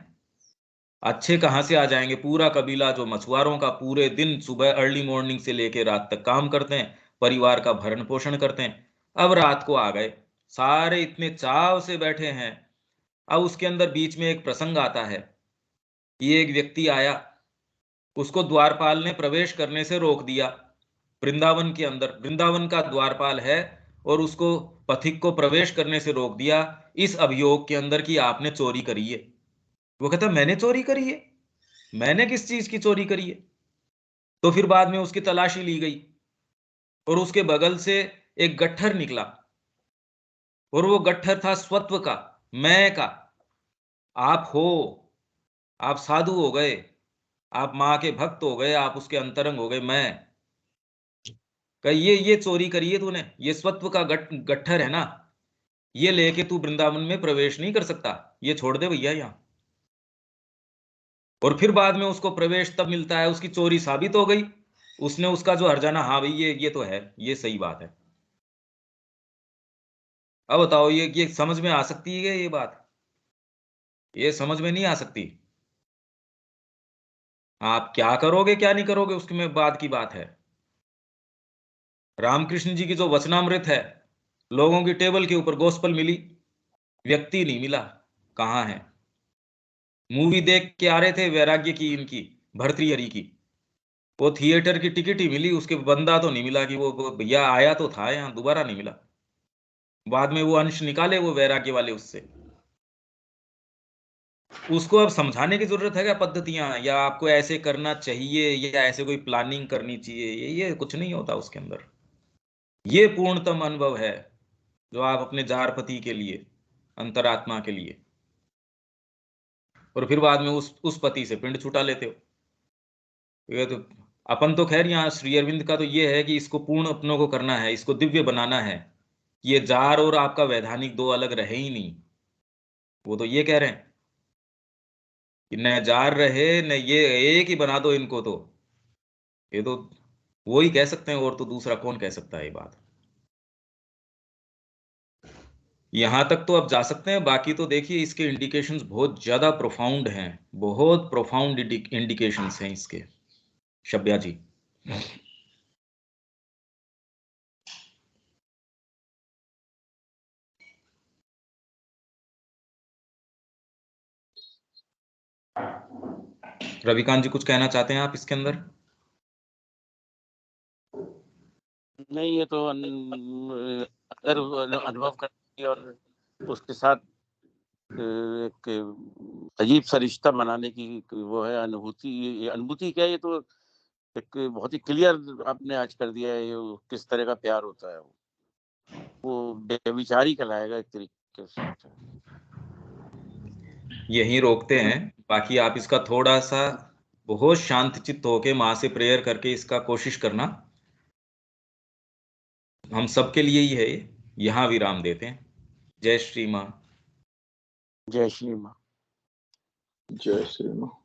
अच्छे कहां से आ जाएंगे। पूरा कबीला जो मछुआरों का पूरे दिन सुबह अर्ली मॉर्निंग से लेकर रात तक काम करते हैं, परिवार का भरण पोषण करते हैं, अब रात को आ गए, सारे इतने चाव से बैठे हैं। अब उसके अंदर बीच में एक प्रसंग आता है, ये एक व्यक्ति आया, उसको द्वारपाल ने प्रवेश करने से रोक दिया वृंदावन के अंदर, वृंदावन का द्वारपाल है, और उसको पथिक को प्रवेश करने से रोक दिया इस अभियोग के अंदर कि आपने चोरी करी है। वो कहता मैंने चोरी करी है? मैंने किस चीज की चोरी करी है? तो फिर बाद में उसकी तलाशी ली गई और उसके बगल से एक गट्ठर निकला, और वो गट्ठर था स्वत्व का, मैं का। आप हो, आप साधु हो गए, आप माँ के भक्त हो गए, आप उसके अंतरंग हो गए। मैं कही ये चोरी करी है तूने, ये स्वत्व का गट्ठर है ना, ये लेके तू वृंदावन में प्रवेश नहीं कर सकता, ये छोड़ दे भैया यहां। और फिर बाद में उसको प्रवेश तब मिलता है, उसकी चोरी साबित हो गई, उसने उसका जो हर्जाना, हाँ भाई ये तो है, ये सही बात है। अब बताओ ये समझ में आ सकती है ये बात? ये समझ में नहीं आ सकती। आप क्या करोगे क्या नहीं करोगे उसके में बाद की बात है। रामकृष्ण जी की जो वचनामृत है, लोगों की टेबल के ऊपर गोस्पल मिली, व्यक्ति नहीं मिला, कहां है? मूवी देख के आ रहे थे वैराग्य की, इनकी भर्तृहरि की, वो थिएटर की टिकट ही मिली, उसके बंदा तो नहीं मिला कि वो भैया आया तो था यहाँ, दोबारा नहीं मिला। बाद में वो अंश निकाले वो वैराग्य वाले उससे। उसको अब समझाने की जरूरत है क्या पद्धतियां, या आपको ऐसे करना चाहिए, या ऐसे कोई प्लानिंग करनी चाहिए? ये कुछ नहीं होता उसके अंदर। ये पूर्णतम अनुभव है जो आप अपने जारपति के लिए, अंतरात्मा के लिए, और फिर बाद में उस पति से पिंड छुटा लेते हो। ये तो अपन तो खैर यहाँ श्री अरविंद का तो ये है कि इसको पूर्ण अपनों को करना है, इसको दिव्य बनाना है। ये जार और आपका वैधानिक दो अलग रहे ही नहीं। वो तो ये कह रहे हैं कि न जार रहे न ये, एक ही बना दो इनको। तो ये तो वो ही कह सकते हैं, और तो दूसरा कौन कह सकता है ये बात। यहां तक तो अब जा सकते हैं, बाकी तो देखिए इसके इंडिकेशंस बहुत ज्यादा प्रोफाउंड हैं, बहुत प्रोफाउंड इंडिकेशंस हैं इसके। शब्या जी। रविकांत जी कुछ कहना चाहते हैं आप इसके अंदर? नहीं, ये तो अगर अनुभव करने और उसके साथ एक अजीब सा रिश्ता बनाने की वो है अनुभूति। ये अनुभूति क्या है, ये तो एक बहुत ही क्लियर आपने आज कर दिया है। ये किस तरह का प्यार होता है, वो बेविचारी कहलाएगा एक तरीके से। यहीं रोकते हैं, बाकी आप इसका थोड़ा सा बहुत शांत चित्त होके माँ से प्रेयर करके इसका कोशिश करना। हम सबके लिए ही है, यहाँ विराम देते हैं। जय श्री माँ। जय श्री माँ। जय श्री माँ।